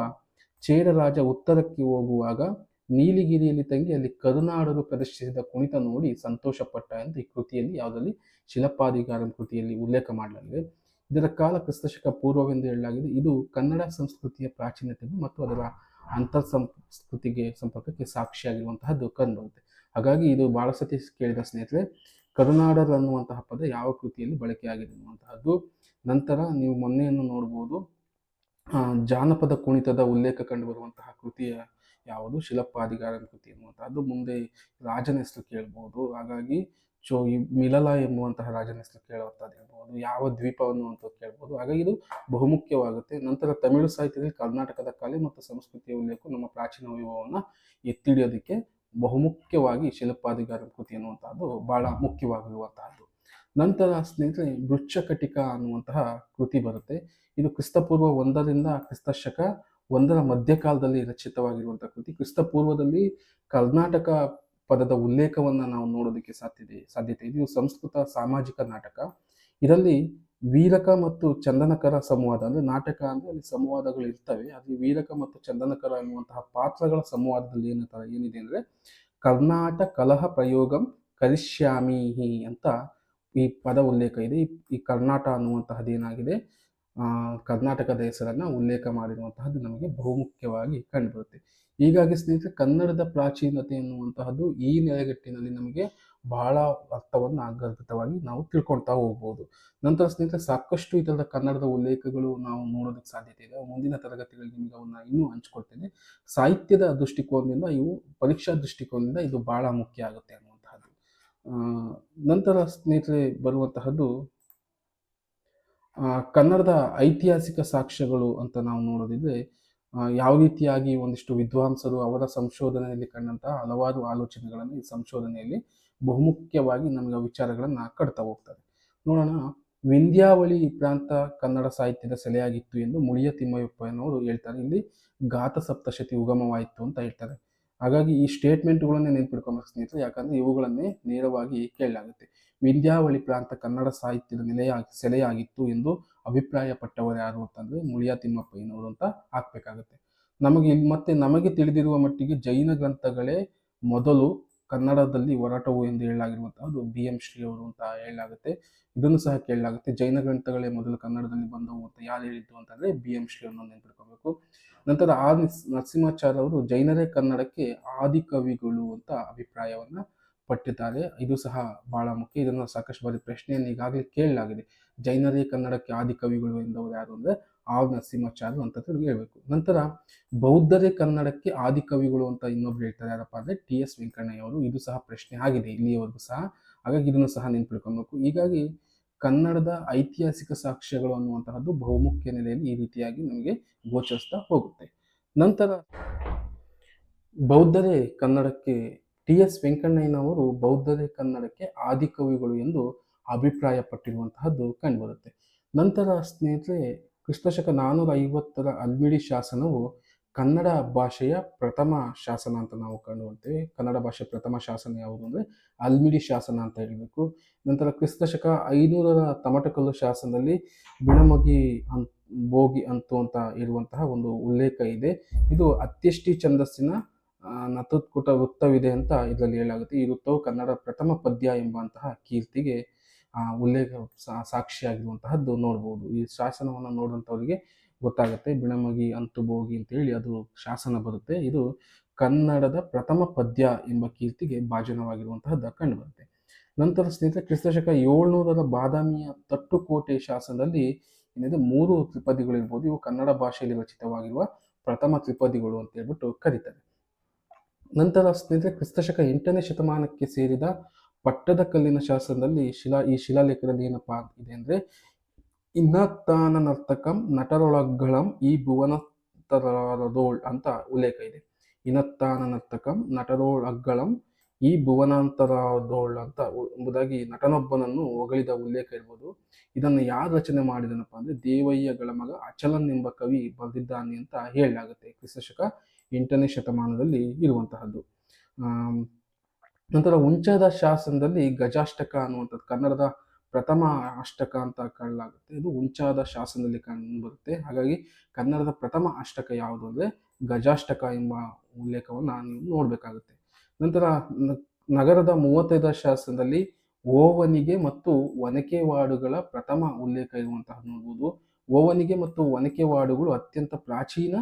ಚೇರ ರಾಜ ಉತ್ತರಕ್ಕೆ ಹೋಗುವಾಗ ನೀಲಿಗಿರಿಯಲ್ಲಿ ತಂಗಿ ಅಲ್ಲಿ ಕರುನಾಡರು ಪ್ರದರ್ಶಿಸಿದ ಕುಣಿತ ನೋಡಿ ಸಂತೋಷಪಟ್ಟ ಎಂದು ಈ ಕೃತಿಯಲ್ಲಿ, ಯಾವುದರಲ್ಲಿ ಶಿಲಪ್ಪಾಧಿಕಾರಂ ಕೃತಿಯಲ್ಲಿ ಉಲ್ಲೇಖ ಮಾಡಲಾಗಿದೆ. ಇದರ ಕಾಲ ಕ್ರಿಸ್ತಶಕ ಪೂರ್ವವೆಂದು ಹೇಳಲಾಗಿದೆ. ಇದು ಕನ್ನಡ ಸಂಸ್ಕೃತಿಯ ಪ್ರಾಚೀನತೆಗೂ ಮತ್ತು ಅದರ ಅಂತರ್ ಸಂಸ್ಕೃತಿಗೆ ಸಂಪರ್ಕಕ್ಕೆ ಸಾಕ್ಷಿಯಾಗಿರುವಂತಹದ್ದು ಕಂಡುಬರುತ್ತೆ. ಹಾಗಾಗಿ ಇದು ಬಹಳ ಸತಿ ಕೇಳಿದ ಸ್ನೇಹಿತರೆ, ಕರುನಾಡರ್ ಅನ್ನುವಂತಹ ಪದ ಯಾವ ಕೃತಿಯಲ್ಲಿ ಬಳಕೆಯಾಗಿದೆ ಅನ್ನುವಂತಹದ್ದು. ನಂತರ ನೀವು ಮೊನ್ನೆಯನ್ನು ನೋಡ್ಬೋದು, ಜಾನಪದ ಕುಣಿತದ ಉಲ್ಲೇಖ ಕಂಡು ಬರುವಂತಹ ಕೃತಿಯ ಯಾವುದು ಶಿಲಪ್ಪಾಧಿಕಾರಂ ಕೃತಿ ಎನ್ನುವಂತಹದ್ದು. ಮುಂದೆ ರಾಜನ ಹೆಸರು ಕೇಳ್ಬೋದು. ಹಾಗಾಗಿ ಈ ಮಿಲಲ ಎಂಬುವಂತಹ ರಾಜನ ಹೆಸರು ಕೇಳುವಂತಹದ್ದು, ಯಾವ ದ್ವೀಪವನ್ನು ಅಂತ ಕೇಳ್ಬೋದು. ಹಾಗಾಗಿ ಇದು ಬಹುಮುಖ್ಯವಾಗುತ್ತೆ. ನಂತರ ತಮಿಳು ಸಾಹಿತ್ಯದಲ್ಲಿ ಕರ್ನಾಟಕದ ಕಲೆ ಮತ್ತು ಸಂಸ್ಕೃತಿಯ ಉಲ್ಲೇಖ ನಮ್ಮ ಪ್ರಾಚೀನ ವೈಭವವನ್ನು ಎತ್ತಿಡಿಯೋದಕ್ಕೆ ಬಹುಮುಖ್ಯವಾಗಿ ಶಿಲಪ್ಪಾಧಿಕಾರಂ ಕೃತಿ ಅನ್ನುವಂತಹದ್ದು ಬಹಳ ಮುಖ್ಯವಾಗಿರುವಂತಹದ್ದು. ನಂತರ ಸ್ನೇಹಿತರೆ, ಮೃಚ್ಛಕಟಿಕ ಅನ್ನುವಂತಹ ಕೃತಿ ಬರುತ್ತೆ. ಇದು ಕ್ರಿಸ್ತಪೂರ್ವ 1ರಿಂದ ಕ್ರಿಸ್ತಶಕ 1ರ ಮಧ್ಯಕಾಲದಲ್ಲಿ ರಚಿತವಾಗಿರುವಂತಹ ಕೃತಿ. ಕ್ರಿಸ್ತಪೂರ್ವದಲ್ಲಿ ಕರ್ನಾಟಕ ಪದದ ಉಲ್ಲೇಖವನ್ನ ನಾವು ನೋಡೋದಕ್ಕೆ ಸಾಧ್ಯತೆ ಇದೆ. ಇದು ಸಂಸ್ಕೃತ ಸಾಮಾಜಿಕ ನಾಟಕ. ಇದರಲ್ಲಿ ವೀರಕ ಮತ್ತು ಚಂದನಕರ ಸಂವಾದ, ಅಂದ್ರೆ ನಾಟಕ ಅಂದ್ರೆ ಅಲ್ಲಿ ಸಂವಾದಗಳು ಇರ್ತವೆ. ಅದು ವೀರಕ ಮತ್ತು ಚಂದನಕರ ಎನ್ನುವಂತಹ ಪಾತ್ರಗಳ ಸಂವಾದದಲ್ಲಿ ಏನಿದೆ ಅಂದ್ರೆ, ಕರ್ನಾಟ ಕಲಹ ಪ್ರಯೋಗಂ ಕರಿಷ್ಯಾಮಿ ಅಂತ ಈ ಪದ ಉಲ್ಲೇಖ ಇದೆ. ಈ ಕರ್ನಾಟ ಅನ್ನುವಂತಹದ್ದು ಏನಾಗಿದೆ, ಕರ್ನಾಟಕದ ಹೆಸರನ್ನ ಉಲ್ಲೇಖ ಮಾಡಿರುವಂತಹದ್ದು ನಮಗೆ ಬಹುಮುಖ್ಯವಾಗಿ ಕಂಡುಬರುತ್ತೆ. ಹೀಗಾಗಿ ಸ್ನೇಹಿತರೆ, ಕನ್ನಡದ ಪ್ರಾಚೀನತೆ ಎನ್ನುವಂತಹದ್ದು ಈ ನೆಲೆಗಟ್ಟಿನಲ್ಲಿ ನಮಗೆ ಬಹಳ ಅರ್ಥವನ್ನು ಗರ್ಭಿತವಾಗಿ ನಾವು ತಿಳ್ಕೊಳ್ತಾ ಹೋಗ್ಬೋದು. ನಂತರ ಸ್ನೇಹಿತರೆ, ಸಾಕಷ್ಟು ಇದರ ಕನ್ನಡದ ಉಲ್ಲೇಖಗಳು ನಾವು ನೋಡೋದಕ್ಕೆ ಸಾಧ್ಯತೆ ಇದೆ. ಮುಂದಿನ ತರಗತಿಗಳಲ್ಲಿ ನಿಮಗೆ ಅವನ್ನ ಇನ್ನೂ ಹಂಚ್ಕೊಳ್ತೇನೆ. ಸಾಹಿತ್ಯದ ದೃಷ್ಟಿಕೋನದಿಂದ ಪರೀಕ್ಷಾ ದೃಷ್ಟಿಕೋನದಿಂದ ಇದು ಬಹಳ ಮುಖ್ಯ ಆಗುತ್ತೆ ಅನ್ನುವಂತಹದ್ದು. ನಂತರ ಸ್ನೇಹಿತರೆ ಬರುವಂತಹದ್ದು ಕನ್ನಡದ ಐತಿಹಾಸಿಕ ಸಾಕ್ಷ್ಯಗಳು ಅಂತ ನಾವು ನೋಡೋದಿದ್ರೆ, ಯಾವ ರೀತಿಯಾಗಿ ಒಂದಿಷ್ಟು ವಿದ್ವಾಂಸರು ಅವರ ಸಂಶೋಧನೆಯಲ್ಲಿ ಕಂಡಂತಹ ಹಲವಾರು ಆಲೋಚನೆಗಳನ್ನು ಈ ಸಂಶೋಧನೆಯಲ್ಲಿ ಬಹುಮುಖ್ಯವಾಗಿ ನಮಗೆ ವಿಚಾರಗಳನ್ನ ಕಟ್ತಾ ಹೋಗ್ತಾರೆ. ನೋಡೋಣ. ವಿಂಧ್ಯಾವಳಿ ಪ್ರಾಂತ ಕನ್ನಡ ಸಾಹಿತ್ಯದ ಸೆಲೆಯಾಗಿತ್ತು ಎಂದು ಮುಳಿಯ ತಿಮ್ಮಯ್ಯಪ್ಪನವರು ಹೇಳ್ತಾರೆ. ಇಲ್ಲಿ ಗಾತ ಸಪ್ತಶತಿ ಉಗಮವಾಯಿತು ಅಂತ ಹೇಳ್ತಾರೆ. ಹಾಗಾಗಿ ಈ ಸ್ಟೇಟ್ಮೆಂಟ್ಗಳನ್ನೇ ನೆನ್ಪಿಡ್ಕೊಬೇಕು ಸ್ನೇಹಿತರೆ, ಯಾಕಂದ್ರೆ ಇವುಗಳನ್ನೇ ನೇರವಾಗಿ ಕೇಳಲಾಗುತ್ತೆ. ವಿಂಧ್ಯಾವಳಿ ಪ್ರಾಂತ ಕನ್ನಡ ಸಾಹಿತ್ಯದ ಸೆಲೆಯಾಗಿತ್ತು ಎಂದು ಅಭಿಪ್ರಾಯಪಟ್ಟವರು ಯಾರು ಅಂತಂದ್ರೆ ಮುಳಿಯ ತಿಮ್ಮಪ್ಪಯ್ಯನವರು ಅಂತ ಹಾಕ್ಬೇಕಾಗುತ್ತೆ. ನಮಗೆ ತಿಳಿದಿರುವ ಮಟ್ಟಿಗೆ ಜೈನ ಗ್ರಂಥಗಳೇ ಮೊದಲು ಕನ್ನಡದಲ್ಲಿ ಹೊರಟವು ಎಂದು ಹೇಳಲಾಗಿರುವಂತಹದ್ದು BM ಶ್ರೀ ಅವರು ಅಂತ ಹೇಳಲಾಗುತ್ತೆ. ಇದನ್ನು ಸಹ ಕೇಳಲಾಗುತ್ತೆ. ಜೈನ ಗ್ರಂಥಗಳೇ ಮೊದಲು ಕನ್ನಡದಲ್ಲಿ ಬಂದವು ಅಂತ ಯಾರು ಹೇಳಿದ್ದು ಅಂತಂದ್ರೆ BM ಶ್ರೀ ಅವರನ್ನು ನೆನ್ಪಿಡ್ಕೋಬೇಕು. ನಂತರ ನರಸಿಂಹಾಚಾರ್ಯ ಅವರು ಜೈನರೇ ಕನ್ನಡಕ್ಕೆ ಆದಿಕವಿಗಳು ಅಂತ ಅಭಿಪ್ರಾಯವನ್ನ ಪಟ್ಟಿದ್ದಾರೆ. ಇದು ಸಹ ಬಹಳ ಮುಖ್ಯ. ಇದನ್ನು ಸಾಕಷ್ಟು ಬಾರಿ ಪ್ರಶ್ನೆಯನ್ನು ಈಗಾಗಲೇ ಕೇಳಲಾಗಿದೆ. ಜೈನರೇ ಕನ್ನಡಕ್ಕೆ ಆದಿಕವಿಗಳು ಎಂದವರು ಯಾರು ಅಂದ್ರೆ ನರಸಿಂಹಾಚಾರ್ಯ ಅಂತ ಹೇಳ್ಬೇಕು. ನಂತರ ಬೌದ್ಧರೇ ಕನ್ನಡಕ್ಕೆ ಆದಿಕವಿಗಳು ಅಂತ ಇನ್ನೊಬ್ರು ಹೇಳ್ತಾರೆ. ಯಾರಪ್ಪ ಅಂದ್ರೆ TS ವೆಂಕಣ್ಣಯ್ಯ ಅವರು. ಇದು ಸಹ ಪ್ರಶ್ನೆ ಆಗಿದೆ ಇಲ್ಲಿಯವರೆಗೂ ಸಹ. ಹಾಗಾಗಿ ಇದನ್ನು ಸಹ ನೆನ್ಪಿಡ್ಕೊಬೇಕು. ಹೀಗಾಗಿ ಕನ್ನಡದ ಐತಿಹಾಸಿಕ ಸಾಕ್ಷ್ಯಗಳು ಅನ್ನುವಂತಹದ್ದು ಬಹುಮುಖ್ಯ ನೆಲೆಯಲ್ಲಿ ಈ ರೀತಿಯಾಗಿ ನಮಗೆ ಗೋಚರಿಸ್ತಾ ಹೋಗುತ್ತೆ. ನಂತರ ಬೌದ್ಧರೇ ಕನ್ನಡಕ್ಕೆ, TS ವೆಂಕಣ್ಣಯ್ಯನವರು ಬೌದ್ಧರೇ ಕನ್ನಡಕ್ಕೆ ಆದಿಕವಿಗಳು ಎಂದು ಅಭಿಪ್ರಾಯಪಟ್ಟಿರುವಂತಹದ್ದು ಕಂಡುಬರುತ್ತೆ. ನಂತರ ಸ್ನೇಹಿತರೆ, ಕ್ರಿಸ್ತಶಕ 450ರ ಅಲ್ಮಿಡಿ ಶಾಸನವು ಕನ್ನಡ ಭಾಷೆಯ ಪ್ರಥಮ ಶಾಸನ ಅಂತ ನಾವು ಕಂಡುಕೊಳ್ತೇವೆ. ಕನ್ನಡ ಭಾಷೆಯ ಪ್ರಥಮ ಶಾಸನ ಯಾವುದು ಅಂದರೆ ಹಲ್ಮಿಡಿ ಶಾಸನ ಅಂತ ಹೇಳಬೇಕು. ನಂತರ ಕ್ರಿಸ್ತಶಕ 500ರ ತಮಟಕಲ್ಲು ಶಾಸನದಲ್ಲಿ ಬಿಣಮಗಿ ಬೋಗಿ ಅಂತು ಅಂತ ಇರುವಂತಹ ಒಂದು ಉಲ್ಲೇಖ ಇದೆ. ಇದು ಅತ್ಯಷ್ಟಿ ಛಂದಸ್ಸಿನ ನತೋತ್ಕುಟ ವೃತ್ತವಿದೆ ಅಂತ ಇದರಲ್ಲಿ ಹೇಳಲಾಗುತ್ತೆ. ಈ ವೃತ್ತವು ಕನ್ನಡ ಪ್ರಥಮ ಪದ್ಯ ಎಂಬಂತಹ ಕೀರ್ತಿಗೆ ಉಲ್ಲೇಖ ಸಾಕ್ಷಿಯಾಗಿರುವಂತಹದ್ದು ನೋಡ್ಬೋದು. ಈ ಶಾಸನವನ್ನು ನೋಡುವಂಥವರಿಗೆ ಗೊತ್ತಾಗುತ್ತೆ. ಬಿಣಮಗಿ ಅಂತು ಬೋಗಿ ಅಂತೇಳಿ ಅದು ಶಾಸನ ಬರುತ್ತೆ. ಇದು ಕನ್ನಡದ ಪ್ರಥಮ ಪದ್ಯ ಎಂಬ ಕೀರ್ತಿಗೆ ಭಾಜನವಾಗಿರುವಂತಹದ್ದು ಕಂಡು ಬರುತ್ತೆ. ನಂತರ ಸ್ನೇಹಿತರೆ ಕ್ರಿಸ್ತಶಕ 700ರ ಬಾದಾಮಿಯ ತಟ್ಟುಕೋಟೆ ಶಾಸನದಲ್ಲಿ ಏನಿದೆ 3 ತ್ರಿಪದಿಗಳಿರ್ಬೋದು. ಇವು ಕನ್ನಡ ಭಾಷೆಯಲ್ಲಿ ರಚಿತವಾಗಿರುವ ಪ್ರಥಮ ತ್ರಿಪದಿಗಳು ಅಂತ ಹೇಳ್ಬಿಟ್ಟು ಕರೀತಾರೆ. ನಂತರ ಸ್ನೇಹಿತರೆ ಕ್ರಿಸ್ತಶಕ 8ನೇ ಶತಮಾನಕ್ಕೆ ಸೇರಿದ ಪಟ್ಟದಕಲ್ಲಿನ ಶಾಸನದಲ್ಲಿ ಈ ಶಿಲಾಲೇಖದಲ್ಲಿ ಏನಪ್ಪಾ ಇದೆ ಅಂದ್ರೆ ಇನ್ನತ್ತಾನ ನರ್ತಕಂ ನಟರೊಳಗಳಂ ಈ ಭುವನಂತರದೋಳ್ ಅಂತ ಉಲ್ಲೇಖ ಇದೆ. ಇನತ್ತಾನ ನರ್ತಕಂ ನಟರೊಳಗಳಂ ಈ ಭುವನಾಂತರದೋಳ್ ಅಂತ ಎಂಬುದಾಗಿ ನಟನೊಬ್ಬನನ್ನು ಹೊಗಳಿದ ಉಲ್ಲೇಖ ಇರ್ಬೋದು. ಇದನ್ನು ಯಾರು ರಚನೆ ಮಾಡಿದನಪ್ಪ ಅಂದ್ರೆ ದೇವಯ್ಯಗಳ ಮಗ ಅಚಲನ್ ಎಂಬ ಕವಿ ಬರೆದಿದ್ದಾನೆ ಅಂತ ಹೇಳಲಾಗುತ್ತೆ. ಕ್ರಿಸ್ತಶಕ 8ನೇ ಶತಮಾನದಲ್ಲಿ ಇರುವಂತಹದ್ದು. ನಂತರ ಉಂಚದ ಶಾಸನದಲ್ಲಿ ಗಜಾಷ್ಟಕ ಅನ್ನುವಂಥದ್ದು ಕನ್ನಡದ ಪ್ರಥಮ ಅಷ್ಟಕ ಅಂತ ಕರೆಯಲಾಗುತ್ತೆ. ಇದು ಉಂಚಾದ ಶಾಸನದಲ್ಲಿ ಕಂಡು ಬರುತ್ತೆ. ಹಾಗಾಗಿ ಕನ್ನಡದ ಪ್ರಥಮ ಅಷ್ಟಕ ಯಾವುದು ಅಂದರೆ ಗಜಾಷ್ಟಕ ಎಂಬ ಉಲ್ಲೇಖವನ್ನು ನೀವು ನೋಡಬೇಕಾಗುತ್ತೆ. ನಂತರ ನಗರದ 35ರ ಶಾಸನದಲ್ಲಿ ಓವನಿಗೆ ಮತ್ತು ಒನಕೆವಾಡುಗಳ ಪ್ರಥಮ ಉಲ್ಲೇಖ ಇರುವಂತಹದ್ದು ನೋಡ್ಬೋದು. ಓವನಿಗೆ ಮತ್ತು ಒನಕೆವಾಡುಗಳು ಅತ್ಯಂತ ಪ್ರಾಚೀನ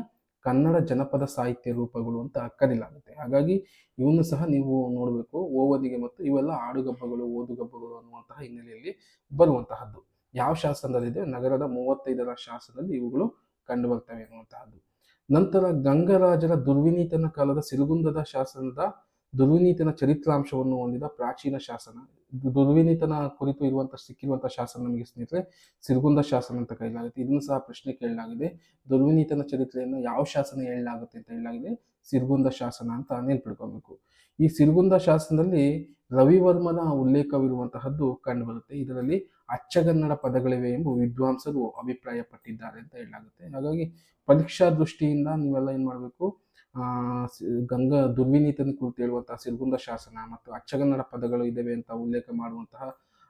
ಕನ್ನಡ ಜನಪದ ಸಾಹಿತ್ಯ ರೂಪಗಳು ಅಂತ ಕರೆಯಲಾಗುತ್ತೆ. ಹಾಗಾಗಿ ಇವನ್ನು ಸಹ ನೀವು ನೋಡಬೇಕು. ಓವದಿಗೆ ಮತ್ತು ಇವೆಲ್ಲ ಆಡುಗಬ್ಬಗಳು ಓದುಗಬ್ಬಗಳು ಅನ್ನುವಂತಹ ಹಿನ್ನೆಲೆಯಲ್ಲಿ ಬರುವಂತಹದ್ದು. ಯಾವ ಶಾಸನದಲ್ಲಿದೆ? ನಗರದ 35ರ ಶಾಸನದಲ್ಲಿ ಇವುಗಳು ಕಂಡು ಬರ್ತವೆ ಅನ್ನುವಂತಹದ್ದು. ನಂತರ ಗಂಗರಾಜರ ದುರ್ವಿನೀತನ ಕಾಲದ ಸಿರುಗುಂದದ ಶಾಸನದ ದುರ್ವಿನೀತನ ಚರಿತ್ರಾಂಶವನ್ನು ಹೊಂದಿದ ಪ್ರಾಚೀನ ಶಾಸನ. ದುರ್ವಿನೀತನ ಕುರಿತು ಸಿಕ್ಕಿರುವಂತಹ ಶಾಸನ ನಮಗೆ ಸ್ನೇಹಿತರೆ ಸಿರುಗುಂದ ಶಾಸನ ಅಂತ ಕರೆಯಲಾಗುತ್ತೆ. ಇದನ್ನು ಸಹ ಪ್ರಶ್ನೆ ಕೇಳಲಾಗಿದೆ. ದುರ್ವಿನೀತನ ಚರಿತ್ರೆಯನ್ನು ಯಾವ ಶಾಸನ ಹೇಳಲಾಗುತ್ತೆ ಅಂತ ಹೇಳಲಾಗಿದೆ? ಸಿರುಗುಂದ ಶಾಸನ ಅಂತ ನೆನ್ಪಿಡ್ಕೊಬೇಕು. ಈ ಸಿರುಗುಂದ ಶಾಸನದಲ್ಲಿ ರವಿವರ್ಮನ ಉಲ್ಲೇಖವಿರುವಂತಹದ್ದು ಕಂಡುಬರುತ್ತೆ. ಇದರಲ್ಲಿ ಅಚ್ಚಗನ್ನಡ ಪದಗಳಿವೆ ಎಂಬ ವಿದ್ವಾಂಸರು ಅಭಿಪ್ರಾಯ ಪಟ್ಟಿದ್ದಾರೆ ಅಂತ ಹೇಳಲಾಗುತ್ತೆ. ಹಾಗಾಗಿ ಪರೀಕ್ಷಾ ದೃಷ್ಟಿಯಿಂದ ನೀವೆಲ್ಲ ಏನ್ ಮಾಡಬೇಕು, ದುರ್ವಿನೀತನ ಕುರಿತು ಹೇಳುವಂತಹ ಸಿರುಗುಂದ ಶಾಸನ ಮತ್ತು ಅಚ್ಚಗನ್ನಡ ಪದಗಳು ಇದ್ದಾವೆ ಅಂತ ಉಲ್ಲೇಖ ಮಾಡುವಂತಹ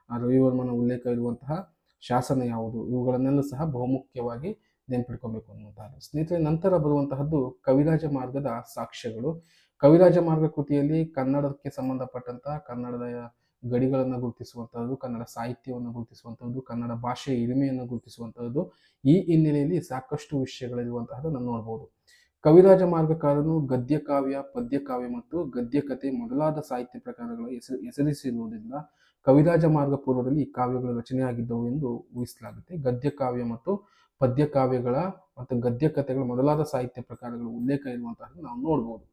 ರವಿವರ್ಮನ ಉಲ್ಲೇಖ ಇರುವಂತಹ ಶಾಸನ ಯಾವುದು, ಇವುಗಳನ್ನೆಲ್ಲ ಸಹ ಬಹುಮುಖ್ಯವಾಗಿ ನೆನ್ಪಿಡ್ಕೊಬೇಕು ಅನ್ನುವಂತಹದ್ದು. ಸ್ನೇಹಿತರೆ ನಂತರ ಬರುವಂತಹದ್ದು ಕವಿರಾಜ ಮಾರ್ಗದ ಸಾಕ್ಷ್ಯಗಳು. ಕವಿರಾಜ ಮಾರ್ಗ ಕೃತಿಯಲ್ಲಿ ಕನ್ನಡಕ್ಕೆ ಸಂಬಂಧಪಟ್ಟಂತಹ ಕನ್ನಡದ ಗಡಿಗಳನ್ನು ಗುರುತಿಸುವಂತಹದ್ದು, ಕನ್ನಡ ಸಾಹಿತ್ಯವನ್ನು ಗುರುತಿಸುವಂತಹದ್ದು, ಕನ್ನಡ ಭಾಷೆಯ ಹಿರಿಮೆಯನ್ನು ಗುರುತಿಸುವಂತಹದ್ದು, ಈ ಹಿನ್ನೆಲೆಯಲ್ಲಿ ಸಾಕಷ್ಟು ವಿಷಯಗಳಿರುವಂತಹದ್ದು ನೋಡ್ಬೋದು. ಕವಿರಾಜ ಮಾರ್ಗಕಾರನು ಗದ್ಯ ಕಾವ್ಯ, ಪದ್ಯ ಕಾವ್ಯ ಮತ್ತು ಗದ್ಯಕಥೆ ಮೊದಲಾದ ಸಾಹಿತ್ಯ ಪ್ರಕಾರಗಳ ಹೆಸರಿಸಿರುವುದರಿಂದ ಕವಿರಾಜ ಮಾರ್ಗ ಪೂರ್ವದಲ್ಲಿ ಈ ಕಾವ್ಯಗಳು ರಚನೆಯಾಗಿದ್ದವು ಎಂದು ಊಹಿಸಲಾಗುತ್ತೆ. ಗದ್ಯ ಕಾವ್ಯ ಮತ್ತು ಪದ್ಯ ಕಾವ್ಯಗಳ ಮತ್ತು ಗದ್ಯ ಕಥೆಗಳ ಮೊದಲಾದ ಸಾಹಿತ್ಯ ಪ್ರಕಾರಗಳ ಉಲ್ಲೇಖ ಇರುವಂತಹದ್ದು ನಾವು ನೋಡ್ಬೋದು.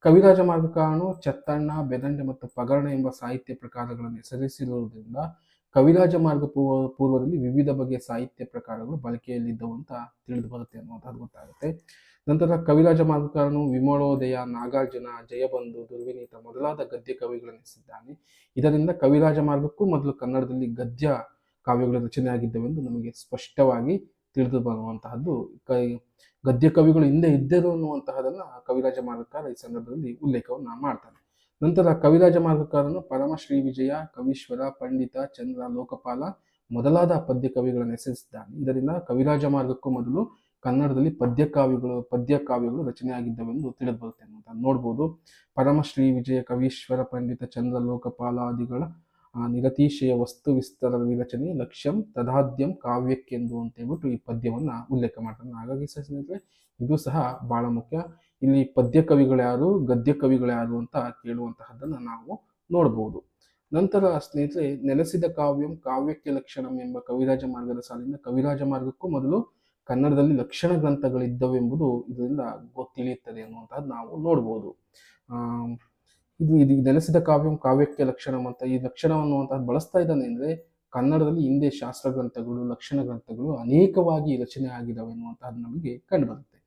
ಕವಿರಾಜ ಮಾರ್ಗಕಾರನು ಚತ್ತಣ್ಣ, ಬೆದಂಡೆ ಮತ್ತು ಪಗರ್ಣ ಎಂಬ ಸಾಹಿತ್ಯ ಪ್ರಕಾರಗಳನ್ನು ಹೆಸರಿಸಿರುವುದರಿಂದ ಕವಿರಾಜ ಮಾರ್ಗ ಪೂರ್ವದಲ್ಲಿ ವಿವಿಧ ಬಗೆಯ ಸಾಹಿತ್ಯ ಪ್ರಕಾರಗಳು ಬಳಕೆಯಲ್ಲಿದ್ದವು ಅಂತ ತಿಳಿದು ಬರುತ್ತೆ ಅನ್ನುವಂಥದ್ದು ಗೊತ್ತಾಗುತ್ತೆ. ನಂತರ ಕವಿರಾಜ ಮಾರ್ಗಕಾರನು ವಿಮಲೋದಯ, ನಾಗಾರ್ಜುನ, ಜಯಬಂಧು, ದುರ್ವಿನೀತ ಮೊದಲಾದ ಗದ್ಯ ಕವಿಗಳನ್ನು ಹೆಸರಿದ್ದಾನೆ. ಇದರಿಂದ ಕವಿರಾಜ ಮಾರ್ಗಕ್ಕೂ ಮೊದಲು ಕನ್ನಡದಲ್ಲಿ ಗದ್ಯ ಕಾವ್ಯಗಳು ರಚನೆಯಾಗಿದ್ದವೆಂದು ನಮಗೆ ಸ್ಪಷ್ಟವಾಗಿ ತಿಳಿದು ಬರುವಂತಹದ್ದು. ಗದ್ಯ ಕವಿಗಳು ಹಿಂದೆ ಇದ್ದರು ಅನ್ನುವಂತಹದನ್ನ ಕವಿರಾಜ ಮಾರ್ಗಕಾರ ಈ ಸಂದರ್ಭದಲ್ಲಿ ಉಲ್ಲೇಖವನ್ನ ಮಾಡ್ತಾನೆ. ನಂತರ ಕವಿರಾಜ ಮಾರ್ಗಕಾರನು ಪರಮ ಶ್ರೀ ವಿಜಯ, ಕವೀಶ್ವರ, ಪಂಡಿತ, ಚಂದ್ರ, ಲೋಕಪಾಲ ಮೊದಲಾದ ಪದ್ಯ ಕವಿಗಳನ್ನು ಹೆಸರಿಸಿದ್ದಾನೆ. ಇದರಿಂದ ಕವಿರಾಜ ಮಾರ್ಗಕ್ಕೂ ಮೊದಲು ಕನ್ನಡದಲ್ಲಿ ಪದ್ಯ ಕಾವ್ಯಗಳು ರಚನೆಯಾಗಿದ್ದವೆಂದು ತಿಳಿದು ಬರುತ್ತೆ ಅಂತ ನೋಡ್ಬೋದು. ಪರಮ ಶ್ರೀ ವಿಜಯ, ಕವೀಶ್ವರ, ಪಂಡಿತ, ಚಂದ್ರ, ಲೋಕಪಾಲಾದಿಗಳ ನಿರತಿಶಯ ವಸ್ತು ವಿಸ್ತಾರ ವಿರಚನೆ ಲಕ್ಷ್ಯಂ ತದಾದ್ಯಂ ಕಾವ್ಯಕ್ಕೆಂದು ಅಂತ ಹೇಳ್ಬಿಟ್ಟು ಈ ಪದ್ಯವನ್ನ ಉಲ್ಲೇಖ ಮಾಡ್ತಾನೆ. ಹಾಗಾಗಿ ಸ್ನೇಹಿತರೆ ಇದು ಸಹ ಬಹಳ ಮುಖ್ಯ. ಇಲ್ಲಿ ಪದ್ಯ ಕವಿಗಳು ಯಾರು, ಗದ್ಯ ಕವಿಗಳು ಯಾರು ಅಂತ ಕೇಳುವಂತಹದ್ದನ್ನ ನಾವು ನೋಡಬಹುದು. ನಂತರ ಸ್ನೇಹಿತರೆ ನೆಲೆಸಿದ ಕಾವ್ಯಂ ಕಾವ್ಯಕ್ಕೆ ಲಕ್ಷಣಂ ಎಂಬ ಕವಿರಾಜ ಮಾರ್ಗದ ಸಾಲಿನಿಂದ ಕವಿರಾಜ ಮಾರ್ಗಕ್ಕೂ ಮೊದಲು ಕನ್ನಡದಲ್ಲಿ ಲಕ್ಷಣ ಗ್ರಂಥಗಳಿದ್ದವೆಂಬುದು ಇದರಿಂದ ತಿಳಿಯುತ್ತದೆ ಅನ್ನುವಂಥದ್ದು ನಾವು ನೋಡ್ಬೋದು. ಇದು ನೆಲೆಸಿದ ಕಾವ್ಯಂ ಕಾವ್ಯಕ್ಕೆ ಲಕ್ಷಣಂ ಅಂತ ಈ ಲಕ್ಷಣ ಅನ್ನುವಂಥದ್ದು ಬಳಸ್ತಾ ಇದ್ದಾನೆ ಅಂದ್ರೆ ಕನ್ನಡದಲ್ಲಿ ಹಿಂದೆ ಶಾಸ್ತ್ರ ಗ್ರಂಥಗಳು, ಲಕ್ಷಣ ಗ್ರಂಥಗಳು ಅನೇಕವಾಗಿ ರಚನೆ ಆಗಿದ್ದಾವೆ ಅನ್ನುವಂಥದ್ದು ನಮಗೆ ಕಂಡು ಬರುತ್ತೆ.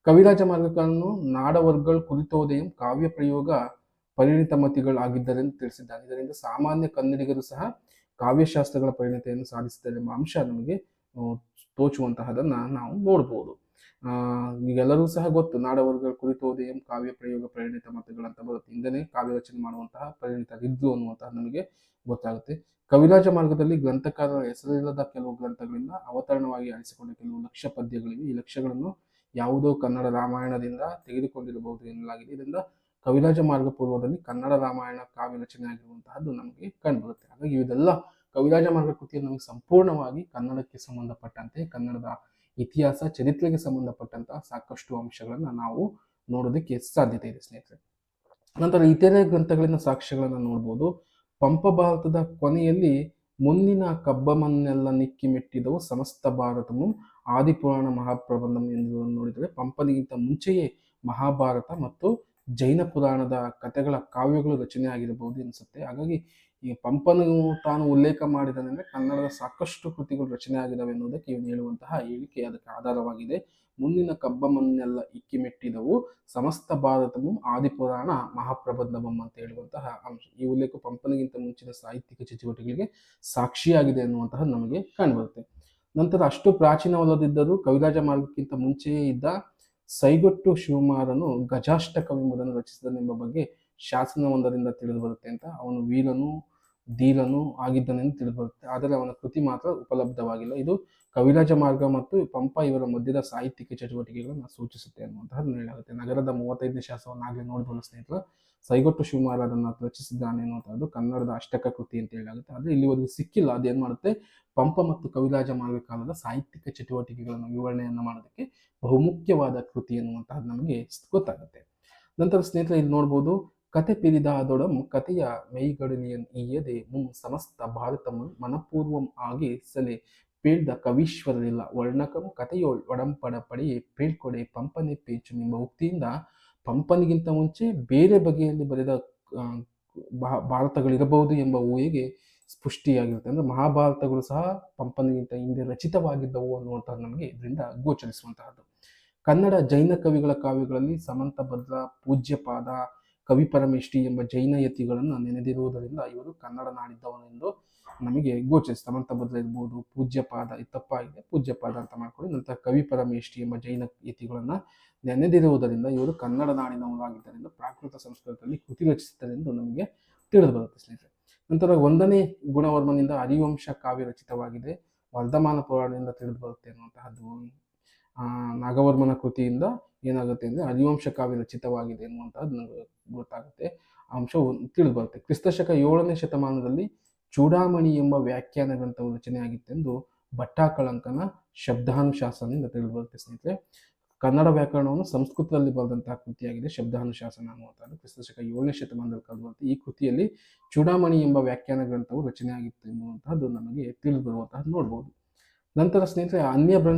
ಕವಿರಾಜ ಮಾರ್ಗಕಾರನು ನಾಡವರ್ಗಳು ಕುರಿತೋದಯಂ ಕಾವ್ಯ ಪ್ರಯೋಗ ಪರಿಣಿತ ಮತಿಗಳಾಗಿದ್ದರೆಂದು ತಿಳಿಸಿದ್ದಾನೆ. ಇದರಿಂದ ಸಾಮಾನ್ಯ ಕನ್ನಡಿಗರು ಸಹ ಕಾವ್ಯಶಾಸ್ತ್ರಗಳ ಪರಿಣತೆಯನ್ನು ಸಾಧಿಸಿದ್ದಾರೆ ಎಂಬ ಅಂಶ ನಮಗೆ ತೋಚುವಂತಹದನ್ನ ನಾವು ನೋಡ್ಬೋದು. ಈಗೆಲ್ಲರೂ ಸಹ ಗೊತ್ತು, ನಾಡವರ್ಗಗಳ ಕುರಿತೋದೆಯಂ ಕಾವ್ಯ ಪ್ರಯೋಗ ಪರಿಣಿತ ಮತಗಳಂತ ಬರುತ್ತೆ. ಇಂದನೇ ಕಾವ್ಯ ರಚನೆ ಮಾಡುವಂತಹ ಪರಿಣಿತರಿದ್ದು ಅನ್ನುವಂತಹ ನಮಗೆ ಗೊತ್ತಾಗುತ್ತೆ. ಕವಿರಾಜ ಮಾರ್ಗದಲ್ಲಿ ಗ್ರಂಥಕಾರರ ಹೆಸರಿಲ್ಲದ ಕೆಲವು ಗ್ರಂಥಗಳಿಂದ ಅವತರಣವಾಗಿ ಆರಿಸಿಕೊಂಡ ಕೆಲವು ಲಕ್ಷ ಪದ್ಯಗಳಿವೆ. ಈ ಲಕ್ಷಗಳನ್ನು ಯಾವುದೋ ಕನ್ನಡ ರಾಮಾಯಣದಿಂದ ತೆಗೆದುಕೊಂಡಿರಬಹುದು ಎನ್ನಲಾಗಿದೆ. ಇದರಿಂದ ಕವಿರಾಜ ಮಾರ್ಗ ಪೂರ್ವದಲ್ಲಿ ಕನ್ನಡ ರಾಮಾಯಣ ಕಾವ್ಯ ರಚನೆ ಆಗಿರುವಂತಹದ್ದು ನಮಗೆ ಕಂಡುಬರುತ್ತೆ. ಹಾಗಾಗಿ ಇದೆಲ್ಲ ಕವಿರಾಜ ಮಾರ್ಗ ಕೃತಿಯನ್ನು ನಮಗೆ ಸಂಪೂರ್ಣವಾಗಿ ಕನ್ನಡಕ್ಕೆ ಸಂಬಂಧಪಟ್ಟಂತೆ, ಕನ್ನಡದ ಇತಿಹಾಸ ಚರಿತ್ರೆಗೆ ಸಂಬಂಧಪಟ್ಟಂತಹ ಸಾಕಷ್ಟು ಅಂಶಗಳನ್ನ ನಾವು ನೋಡೋದಕ್ಕೆ ಸಾಧ್ಯತೆ ಇದೆ ಸ್ನೇಹಿತರೆ. ನಂತರ ಇತರೆ ಗ್ರಂಥಗಳಿಂದ ಸಾಕ್ಷ್ಯಗಳನ್ನು ನೋಡ್ಬೋದು. ಪಂಪ ಭಾರತದ ಕೊನೆಯಲ್ಲಿ ಮುಂದಿನ ಕಬ್ಬಮನ್ನೆಲ್ಲ ನಿಕ್ಕಿ ಮೆಟ್ಟಿದವು ಸಮಸ್ತ ಭಾರತವು ಆದಿಪುರಾಣ ಮಹಾಪ್ರಬಂಧಂ ಎಂದು ನೋಡಿದರೆ, ಪಂಪನಿಗಿಂತ ಮುಂಚೆಯೇ ಮಹಾಭಾರತ ಮತ್ತು ಜೈನ ಪುರಾಣದ ಕಥೆಗಳ ಕಾವ್ಯಗಳು ರಚನೆ ಆಗಿರಬಹುದು ಅನಿಸುತ್ತೆ. ಹಾಗಾಗಿ ಈ ಪಂಪನು ತಾನು ಉಲ್ಲೇಖ ಮಾಡಿದನೆಂದರೆ ಕನ್ನಡದ ಸಾಕಷ್ಟು ಕೃತಿಗಳು ರಚನೆ ಆಗಿದ್ದಾವೆ ಎನ್ನುವುದಕ್ಕೆ ಇವನು ಹೇಳುವಂತಹ ಹೇಳಿಕೆ ಅದಕ್ಕೆ ಆಧಾರವಾಗಿದೆ. ಮುಂದಿನ ಕಬ್ಬಮನ್ನೆಲ್ಲ ಇಕ್ಕಿ ಮೆಟ್ಟಿದವು ಸಮಸ್ತ ಭಾರತವು ಆದಿಪುರಾಣ ಮಹಾಪ್ರಬಂಧಮಂ ಅಂತ ಹೇಳುವಂತಹ ಅಂಶ. ಈ ಉಲ್ಲೇಖ ಪಂಪನಿಗಿಂತ ಮುಂಚಿನ ಸಾಹಿತ್ಯಿಕ ಚಟುವಟಿಕೆಗಳಿಗೆ ಸಾಕ್ಷಿಯಾಗಿದೆ ಎನ್ನುವಂತಹ ನಮಗೆ ಕಂಡುಬರುತ್ತೆ. ನಂತರ ಅಷ್ಟು ಪ್ರಾಚೀನವಲ್ಲದಿದ್ದರೂ ಕವಿರಾಜ ಮಾರ್ಗಕ್ಕಿಂತ ಮುಂಚೆಯೇ ಇದ್ದ ಸೈಗೊಟ್ಟು ಶಿವಮಾರನು ಗಜಾಷ್ಟಕವೆಂಬುದನ್ನು ರಚಿಸಿದನೆಂಬ ಬಗ್ಗೆ ಶಾಸನವೊಂದರಿಂದ ತಿಳಿದು ಬರುತ್ತೆ ಅಂತ. ಅವನು ವೀರನು ಧೀರನು ಆಗಿದ್ದನೆಂದು ತಿಳಿದು ಬರುತ್ತೆ, ಆದರೆ ಅವನ ಕೃತಿ ಮಾತ್ರ ಉಪಲಬ್ಧವಾಗಿಲ್ಲ. ಇದು ಕವಿರಾಜ ಮಾರ್ಗ ಮತ್ತು ಪಂಪ ಇವರ ಮಧ್ಯದ ಸಾಹಿತ್ಯಿಕ ಚಟುವಟಿಕೆಗಳನ್ನು ಸೂಚಿಸುತ್ತೆ ಅನ್ನುವಂತಹದ್ದು ಹೇಳಲಾಗುತ್ತೆ. ನಗರದ 35ನೇ ಶಾಸನವನ್ನು ಆಗಲೇ ನೋಡಿದ್ರು ಸ್ನೇಹಿತರು. ಸೈಗೊಟ್ಟು ಶಿವಮಾರ ಅದನ್ನು ರಚಿಸಿದ್ದಾನೆ ಅನ್ನುವಂಥದ್ದು ಕನ್ನಡದ ಅಷ್ಟಕ ಕೃತಿ ಅಂತ ಹೇಳಲಾಗುತ್ತೆ. ಆದರೆ ಇಲ್ಲಿವರೆಗೂ ಸಿಕ್ಕಿಲ್ಲ. ಅದೇನು ಮಾಡುತ್ತೆ, ಪಂಪ ಮತ್ತು ಕವಿರಾಜ ಮಾರ್ಗ ಕಾಲದ ಸಾಹಿತ್ಯಿಕ ಚಟುವಟಿಕೆಗಳನ್ನು ವಿವರಣೆಯನ್ನು ಮಾಡೋದಕ್ಕೆ ಬಹುಮುಖ್ಯವಾದ ಕೃತಿ ಎನ್ನುವಂತಹದ್ದು ನಮಗೆ ಗೊತ್ತಾಗುತ್ತೆ. ನಂತರ ಸ್ನೇಹಿತರೆ ಇಲ್ಲಿ ನೋಡ್ಬೋದು, ಕತೆ ಪಿರಿದಾದೊಡಂ ಕತೆಯ ಮೆಯ್ಗಡಲಿಯನ್ ಈಯದೆ ಸಮಸ್ತ ಭಾರತಂ ಮನಪೂರ್ವಂ ಆಗಿ ಸಲೆ ಪೇಳ್ದ ಕವೀಶ್ವರರಿಲ್ಲ ವರ್ಣಕಂ ಕಥೆಯೋಳ್ ಒಡಂಪಡ ಪಡೆಯೇ ಪೇಳ್ಕೊಡೆ ಪಂಪನೆ ಪೇಚು ಎಂಬ ಉಕ್ತಿಯಿಂದ ಪಂಪನಿಗಿಂತ ಮುಂಚೆ ಬೇರೆ ಬಗೆಯಲ್ಲಿ ಬರೆದ ಭಾರತಗಳಿರಬಹುದು ಎಂಬ ಊಹೆಗೆ ಸ್ಪುಷ್ಟಿಯಾಗಿರುತ್ತೆ. ಅಂದ್ರೆ ಮಹಾಭಾರತಗಳು ಸಹ ಪಂಪನಿಗಿಂತ ಹಿಂದೆ ರಚಿತವಾಗಿದ್ದವು ಅನ್ನುವಂಥದ್ದು ನಮಗೆ ಇದರಿಂದ ಗೋಚರಿಸುವಂತಹದ್ದು. ಕನ್ನಡ ಜೈನ ಕವಿಗಳ ಕಾವ್ಯಗಳಲ್ಲಿ ಸಮಂತಭದ್ರ, ಪೂಜ್ಯಪಾದ, ಕವಿ ಪರಮೇಷ್ಠಿ ಎಂಬ ಜೈನ ಯತಿಗಳನ್ನು ನೆನೆದಿರುವುದರಿಂದ ಇವರು ಕನ್ನಡ ನಾಡಿದ್ದವನೆಂದು ನಮಗೆ ಗೋಚರಿಸಿ. ಸಮಂತಭದ್ರ ಇರ್ಬೋದು, ಪೂಜ್ಯಪಾದ ತಪ್ಪಾಗಿದೆ, ಪೂಜ್ಯಪಾದ ಅಂತ ಮಾಡ್ಕೊಳ್ಳಿ. ನಂತರ ಕವಿ ಪರಮೇಷ್ಠಿ ಎಂಬ ಜೈನ ಯತಿಗಳನ್ನ ನೆನೆದಿರುವುದರಿಂದ ಇವರು ಕನ್ನಡ ನಾಡಿನವರಾಗಿದ್ದರಿಂದ ಪ್ರಾಕೃತ ಸಂಸ್ಕೃತದಲ್ಲಿ ಕೃತಿ ರಚಿಸಿದ್ದರೆಂದು ನಮಗೆ ತಿಳಿದು ಬರುತ್ತೆ ಸ್ನೇಹಿತರೆ. ನಂತರ 1ನೇ ಗುಣವರ್ಮನಿಂದ ಹರಿವಂಶ ಕಾವ್ಯ ರಚಿತವಾಗಿದೆ. ವರ್ಧಮಾನ ಪುರಾಣದಿಂದ ತಿಳಿದು ಬರುತ್ತೆ ಅನ್ನುವಂತಹದ್ದು. ನಾಗವರ್ಮನ ಕೃತಿಯಿಂದ ಏನಾಗುತ್ತೆ ಅಂದರೆ ಹರಿವಂಶ ಕಾವ್ಯ ರಚಿತವಾಗಿದೆ ಎನ್ನುವಂತಹದ್ದು ನಮಗೆ ಗೊತ್ತಾಗುತ್ತೆ, ಅಂಶವು ತಿಳಿದು ಬರುತ್ತೆ. ಕ್ರಿಸ್ತಶಕ 7ನೇ ಶತಮಾನದಲ್ಲಿ ಚೂಡಾಮಣಿ ಎಂಬ ವ್ಯಾಖ್ಯಾನ ಗ್ರಂಥವು ರಚನೆಯಾಗಿತ್ತೆಂದು ಭಟ್ಟಾಕಳಂಕನ ಶಬ್ದಾನುಶಾಸನದಿಂದ ತಿಳಿದು ಬರುತ್ತೆ ಸ್ನೇಹಿತರೆ. ಕನ್ನಡ ವ್ಯಾಕರಣವನ್ನು ಸಂಸ್ಕೃತದಲ್ಲಿ ಬರೆದಂತಹ ಕೃತಿಯಾಗಿದೆ ಶಬ್ದಾನುಶಾಸನ ಅನ್ನುವಂಥದ್ದು. ಕ್ರಿಸ್ತಶಕ 7ನೇ ಶತಮಾನದಲ್ಲಿ ಕಂಡು ಬರುತ್ತೆ. ಈ ಕೃತಿಯಲ್ಲಿ ಚೂಡಾಮಣಿ ಎಂಬ ವ್ಯಾಖ್ಯಾನ ಗ್ರಂಥವು ರಚನೆಯಾಗಿತ್ತು ಎನ್ನುವಂತಹದ್ದು ನಮಗೆ ತಿಳಿದು ಬರುವಂತಹದ್ದು ನೋಡ್ಬೋದು. ನಂತರ ಸ್ನೇಹಿತರೆ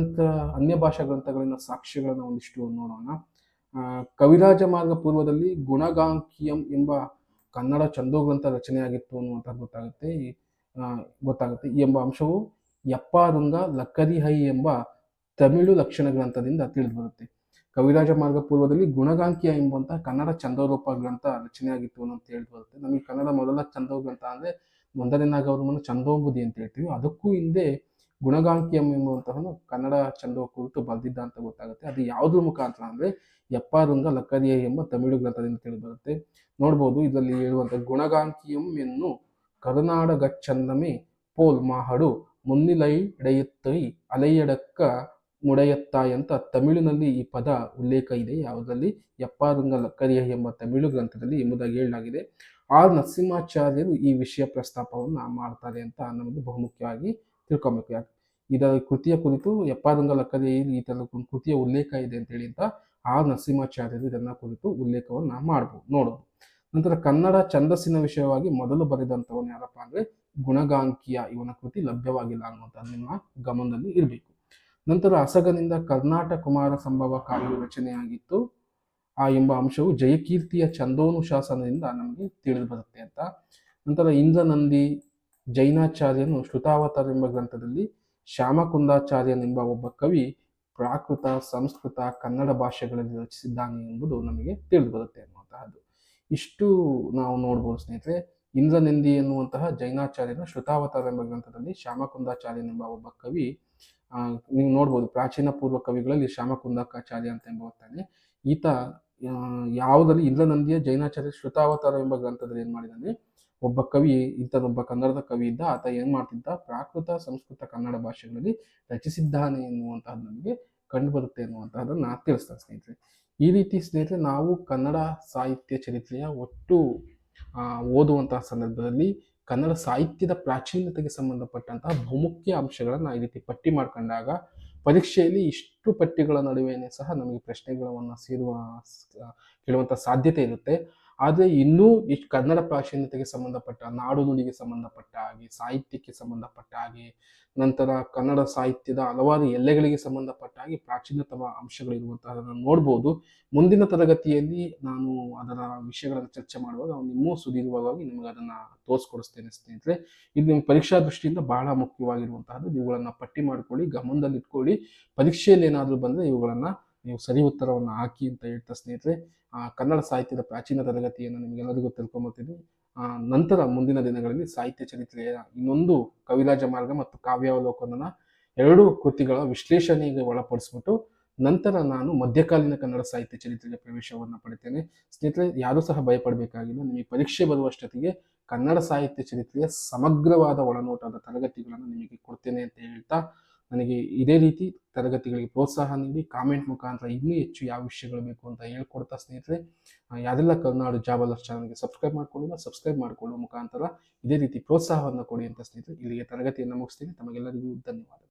ಅನ್ಯ ಭಾಷಾ ಗ್ರಂಥಗಳಿಂದ ಸಾಕ್ಷ್ಯಗಳನ್ನು ಒಂದಿಷ್ಟು ನೋಡೋಣ. ಕವಿರಾಜ ಮಾರ್ಗ ಪೂರ್ವದಲ್ಲಿ ಗುಣಗಾಂಕಿಯಂ ಎಂಬ ಕನ್ನಡ ಚಂದೋಗ್ರಂಥ ರಚನೆಯಾಗಿತ್ತು ಅನ್ನುವಂಥದ್ದು ಗೊತ್ತಾಗುತ್ತೆ. ಈ ಎಂಬ ಅಂಶವು ಯಪ್ಪಾರುಂಗ ಲಕ್ಕರಿಹೈ ಎಂಬ ತಮಿಳು ಲಕ್ಷಣ ಗ್ರಂಥದಿಂದ ತಿಳಿದು ಬರುತ್ತೆ. ಕವಿರಾಜ ಮಾರ್ಗ ಪೂರ್ವದಲ್ಲಿ ಗುಣಗಾಂಕಿಯ ಎಂಬಂತಹ ಕನ್ನಡ ಚಂದೋರೂಪ ಗ್ರಂಥ ರಚನೆಯಾಗಿತ್ತು ಅಂತ ತಿಳಿದು ಬರುತ್ತೆ. ನಮಗೆ ಕನ್ನಡ ಮೊದಲ ಚಂದೋ ಗ್ರಂಥ ಅಂದರೆ 1ನೇ ನಾಗವರ್ಮನ ಚಂದೋಂಬುದಿ ಅಂತ ಹೇಳ್ತೀವಿ. ಅದಕ್ಕೂ ಹಿಂದೆ ಗುಣಗಾಂಕಿಯಂ ಎಂಬುವಂತಹನು ಕನ್ನಡ ಚಂದೋ ಕುರಿತು ಬರೆದಿದ್ದ ಅಂತ ಗೊತ್ತಾಗುತ್ತೆ. ಅದು ಯಾವುದ್ರ ಮುಖಾಂತರ ಅಂದರೆ ಯಪ್ಪಾರುಂಗ ಲಕ್ಕರಿಯ ಎಂಬ ತಮಿಳು ಗ್ರಂಥದಿಂದ ತಿಳಿದು ಬರುತ್ತೆ. ನೋಡ್ಬೋದು, ಇದರಲ್ಲಿ ಹೇಳುವಂಥ ಗುಣಗಾಂಕಿಯಂ ಎನ್ನು ಕರುನಾಡಗಚ್ಚಂದಮೆ ಪೋಲ್ ಮಾಹಡು ಮುನ್ನಿಲೈ ಎಡೆಯುತ್ತೈ ಅಲೆಯಡಕ್ಕ ಮುಡೆಯತ್ತಾಯ್ ಅಂತ ತಮಿಳಿನಲ್ಲಿ ಈ ಪದ ಉಲ್ಲೇಖ ಇದೆ. ಯಾವುದರಲ್ಲಿ? ಯಪ್ಪಾರುಂಗ ಲಕ್ಕರಿಯ ಎಂಬ ತಮಿಳು ಗ್ರಂಥದಲ್ಲಿ ಎಂಬುದಾಗಿ ಹೇಳಲಾಗಿದೆ. ಆರ್ ನರಸಿಂಹಾಚಾರ್ಯರು ಈ ವಿಷಯ ಪ್ರಸ್ತಾಪವನ್ನು ಮಾಡ್ತಾರೆ ಅಂತ ನಮಗೆ ಬಹುಮುಖ್ಯವಾಗಿ ತಿಳ್ಕೊಬೇಕು. ಯಾಕೆ ಇದರ ಕೃತಿಯ ಕುರಿತು ಯಪ್ಪಾರುಂಗ ಲಕ್ಕರಿಯ ಈ ಥರದ ಕೃತಿಯ ಉಲ್ಲೇಖ ಇದೆ ಅಂತೇಳಿ ಅಂತ ಆರ್ ನರಸಿಂಹಾಚಾರ್ಯರು ಇದನ್ನ ಕುರಿತು ಉಲ್ಲೇಖವನ್ನ ನೋಡಬಹುದು. ನಂತರ ಕನ್ನಡ ಛಂದಸ್ಸಿನ ವಿಷಯವಾಗಿ ಮೊದಲು ಬರೆದಂಥವನು ಯಾರಪ್ಪ ಅಂದ್ರೆ ಗುಣಗಾಂಕಿಯ. ಇವನ ಕೃತಿ ಲಭ್ಯವಾಗಿಲ್ಲ ಅನ್ನುವಂಥದ್ದು ನಿಮ್ಮ ಗಮನದಲ್ಲಿ ಇರಬೇಕು. ನಂತರ ಅಸಗನಿಂದ ಕರ್ನಾಟಕ ಕುಮಾರ ಸಂಭವ ಕಾವ್ಯ ರಚನೆಯಾಗಿತ್ತು ಎಂಬ ಅಂಶವು ಜಯಕೀರ್ತಿಯ ಚಂದೋನುಶಾಸನದಿಂದ ನಮಗೆ ತಿಳಿದು ಬರುತ್ತೆ ಅಂತ. ನಂತರ ಇಂದ್ರನಂದಿ ಜೈನಾಚಾರ್ಯನು ಶ್ರುತಾವತಾರ ಎಂಬ ಗ್ರಂಥದಲ್ಲಿ ಶ್ಯಾಮಕುಂದಾಚಾರ್ಯನೆಂಬ ಒಬ್ಬ ಕವಿ ಪ್ರಾಕೃತ, ಸಂಸ್ಕೃತ, ಕನ್ನಡ ಭಾಷೆಗಳಲ್ಲಿ ರಚಿಸಿದ್ದಾನೆ ಎಂಬುದು ನಮಗೆ ತಿಳಿದು ಬರುತ್ತೆ ಅನ್ನುವಂತಹದ್ದು. ಇಷ್ಟು ನಾವು ನೋಡ್ಬೋದು ಸ್ನೇಹಿತರೆ. ಇಂದ್ರನಂದಿ ಎನ್ನುವಂತಹ ಜೈನಾಚಾರ್ಯನ ಶ್ರುತಾವತಾರ ಎಂಬ ಗ್ರಂಥದಲ್ಲಿ ಶ್ಯಾಮಕುಂದಾಚಾರ್ಯನೆಂಬ ಒಬ್ಬ ಕವಿ ನೀವು ನೋಡ್ಬೋದು ಪ್ರಾಚೀನ ಪೂರ್ವ ಕವಿಗಳಲ್ಲಿ ಶ್ಯಾಮಕುಂದಾಕಾಚಾರ್ಯ ಅಂತ ಎಂಬುತ್ತಾನೆ. ಈತ ಯಾವುದರಲ್ಲಿ ಇಂದ್ರನಂದಿಯ ಜೈನಾಚಾರ್ಯ ಶ್ರುತಾವತಾರ ಎಂಬ ಗ್ರಂಥದಲ್ಲಿ ಏನು ಮಾಡಿದ್ದಾನೆ, ಒಬ್ಬ ಕವಿ, ಇಂಥದ್ದೊಬ್ಬ ಕನ್ನಡದ ಕವಿ ಇದ್ದ, ಆತ ಏನು ಮಾಡ್ತಿದ್ದ, ಪ್ರಾಕೃತ ಸಂಸ್ಕೃತ ಕನ್ನಡ ಭಾಷೆಗಳಲ್ಲಿ ರಚಿಸಿದ್ದಾನೆ ಎನ್ನುವಂತಹದ್ದು ನಮಗೆ ಕಂಡುಬರುತ್ತೆ ಎನ್ನುವಂತಹದನ್ನು ತಿಳಿಸ್ತಾರೆ ಸ್ನೇಹಿತರೆ. ಈ ರೀತಿ ಸ್ನೇಹಿತರೆ ನಾವು ಕನ್ನಡ ಸಾಹಿತ್ಯ ಚರಿತ್ರೆಯ ಒಟ್ಟು ಓದುವಂತಹ ಸಂದರ್ಭದಲ್ಲಿ ಕನ್ನಡ ಸಾಹಿತ್ಯದ ಪ್ರಾಚೀನತೆಗೆ ಸಂಬಂಧಪಟ್ಟಂತಹ ಬಹುಮುಖ್ಯ ಅಂಶಗಳನ್ನು ಈ ರೀತಿ ಪಟ್ಟಿ ಮಾಡ್ಕೊಂಡಾಗ ಪರೀಕ್ಷೆಯಲ್ಲಿ ಇಷ್ಟು ಪಟ್ಟಿಗಳ ನಡುವೆಯೇ ಸಹ ನಮಗೆ ಪ್ರಶ್ನೆಗಳನ್ನು ಕೇಳುವಂಥ ಸಾಧ್ಯತೆ ಇರುತ್ತೆ. ಆದರೆ ಇನ್ನೂ ಈ ಕನ್ನಡ ಪ್ರಾಚೀನತೆಗೆ ಸಂಬಂಧಪಟ್ಟ, ನಾಡು ನುಡಿಗೆ ಸಂಬಂಧಪಟ್ಟ ಹಾಗೆ, ಸಾಹಿತ್ಯಕ್ಕೆ ಸಂಬಂಧಪಟ್ಟ ಹಾಗೆ, ನಂತರ ಕನ್ನಡ ಸಾಹಿತ್ಯದ ಹಲವಾರು ಎಲ್ಲೆಗಳಿಗೆ ಸಂಬಂಧಪಟ್ಟ ಹಾಗೆ ಪ್ರಾಚೀನತಮ ಅಂಶಗಳಿರುವಂತಹದನ್ನು ನೋಡ್ಬೋದು. ಮುಂದಿನ ತರಗತಿಯಲ್ಲಿ ನಾನು ಅದರ ವಿಷಯಗಳನ್ನು ಚರ್ಚೆ ಮಾಡುವಾಗ ಇನ್ನೂ ಸುದೀರ್ಘವಾಗಿ ನಿಮಗೆ ಅದನ್ನು ತೋರಿಸ್ಕೊಡಿಸ್ತೇನೆ ಸ್ನೇಹಿತರೆ. ಇದು ನಿಮ್ಮ ಪರೀಕ್ಷಾ ದೃಷ್ಟಿಯಿಂದ ಬಹಳ ಮುಖ್ಯವಾಗಿರುವಂತಹದ್ದು. ಇವುಗಳನ್ನು ಪಟ್ಟಿ ಮಾಡ್ಕೊಳ್ಳಿ, ಗಮನದಲ್ಲಿ ಇಟ್ಕೊಳ್ಳಿ. ಪರೀಕ್ಷೆಯಲ್ಲಿ ಏನಾದರೂ ಬಂದರೆ ಇವುಗಳನ್ನು ನೀವು ಸರಿ ಉತ್ತರವನ್ನು ಹಾಕಿ ಅಂತ ಹೇಳ್ತಾ ಸ್ನೇಹಿತರೆ, ಕನ್ನಡ ಸಾಹಿತ್ಯದ ಪ್ರಾಚೀನ ತರಗತಿಯನ್ನು ನಿಮಗೆಲ್ಲರಿಗೂ ತಿಳ್ಕೊಂಬರ್ತೀನಿ. ನಂತರ ಮುಂದಿನ ದಿನಗಳಲ್ಲಿ ಸಾಹಿತ್ಯ ಚರಿತ್ರೆಯ ಇನ್ನೊಂದು ಕವಿರಾಜ ಮಾರ್ಗ ಮತ್ತು ಕಾವ್ಯಾವಲೋಕನನ ಎರಡೂ ಕೃತಿಗಳ ವಿಶ್ಲೇಷಣೆಗೆ ಒಳಪಡಿಸ್ಬಿಟ್ಟು ನಂತರ ನಾನು ಮಧ್ಯಕಾಲೀನ ಕನ್ನಡ ಸಾಹಿತ್ಯ ಚರಿತ್ರೆಗೆ ಪ್ರವೇಶವನ್ನು ಪಡಿತೇನೆ. ಸ್ನೇಹಿತರೆ, ಯಾರೂ ಸಹ ಭಯಪಡಬೇಕಾಗಿಲ್ಲ. ನಿಮಗೆ ಪರೀಕ್ಷೆ ಬರುವಷ್ಟೊತ್ತಿಗೆ ಕನ್ನಡ ಸಾಹಿತ್ಯ ಚರಿತ್ರೆಯ ಸಮಗ್ರವಾದ ಒಳನೋಟದ ತರಗತಿಗಳನ್ನು ನಿಮಗೆ ಕೊಡ್ತೇನೆ ಅಂತ ಹೇಳ್ತಾ, ನನಗೆ ಇದೇ ರೀತಿ ತರಗತಿಗಳಿಗೆ ಪ್ರೋತ್ಸಾಹ ನೀಡಿ ಕಾಮೆಂಟ್ ಮುಖಾಂತರ ಇನ್ನೂ ಹೆಚ್ಚು ಯಾವ ವಿಷಯಗಳು ಬೇಕು ಅಂತ ಹೇಳ್ಕೊಡ್ತಾ ಸ್ನೇಹಿತರೆ, ಯಾರೆಲ್ಲ ಕರ್ನಾಡು ಜಾಬಲರ್ಸ್ ಚಾನಲ್ಗೆ ಸಬ್ಸ್ಕ್ರೈಬ್ ಮಾಡ್ಕೊಳ್ಳಿಲ್ಲ, ಸಬ್ಸ್ಕ್ರೈಬ್ ಮಾಡಿಕೊಳ್ಳುವ ಮುಖಾಂತರ ಇದೇ ರೀತಿ ಪ್ರೋತ್ಸಾಹವನ್ನು ಕೊಡಿ ಅಂತ ಸ್ನೇಹಿತರೆ, ಇಲ್ಲಿಗೆ ತರಗತಿಯನ್ನು ಮುಗಿಸ್ತೀನಿ. ತಮಗೆಲ್ಲರಿಗೂ ಧನ್ಯವಾದ.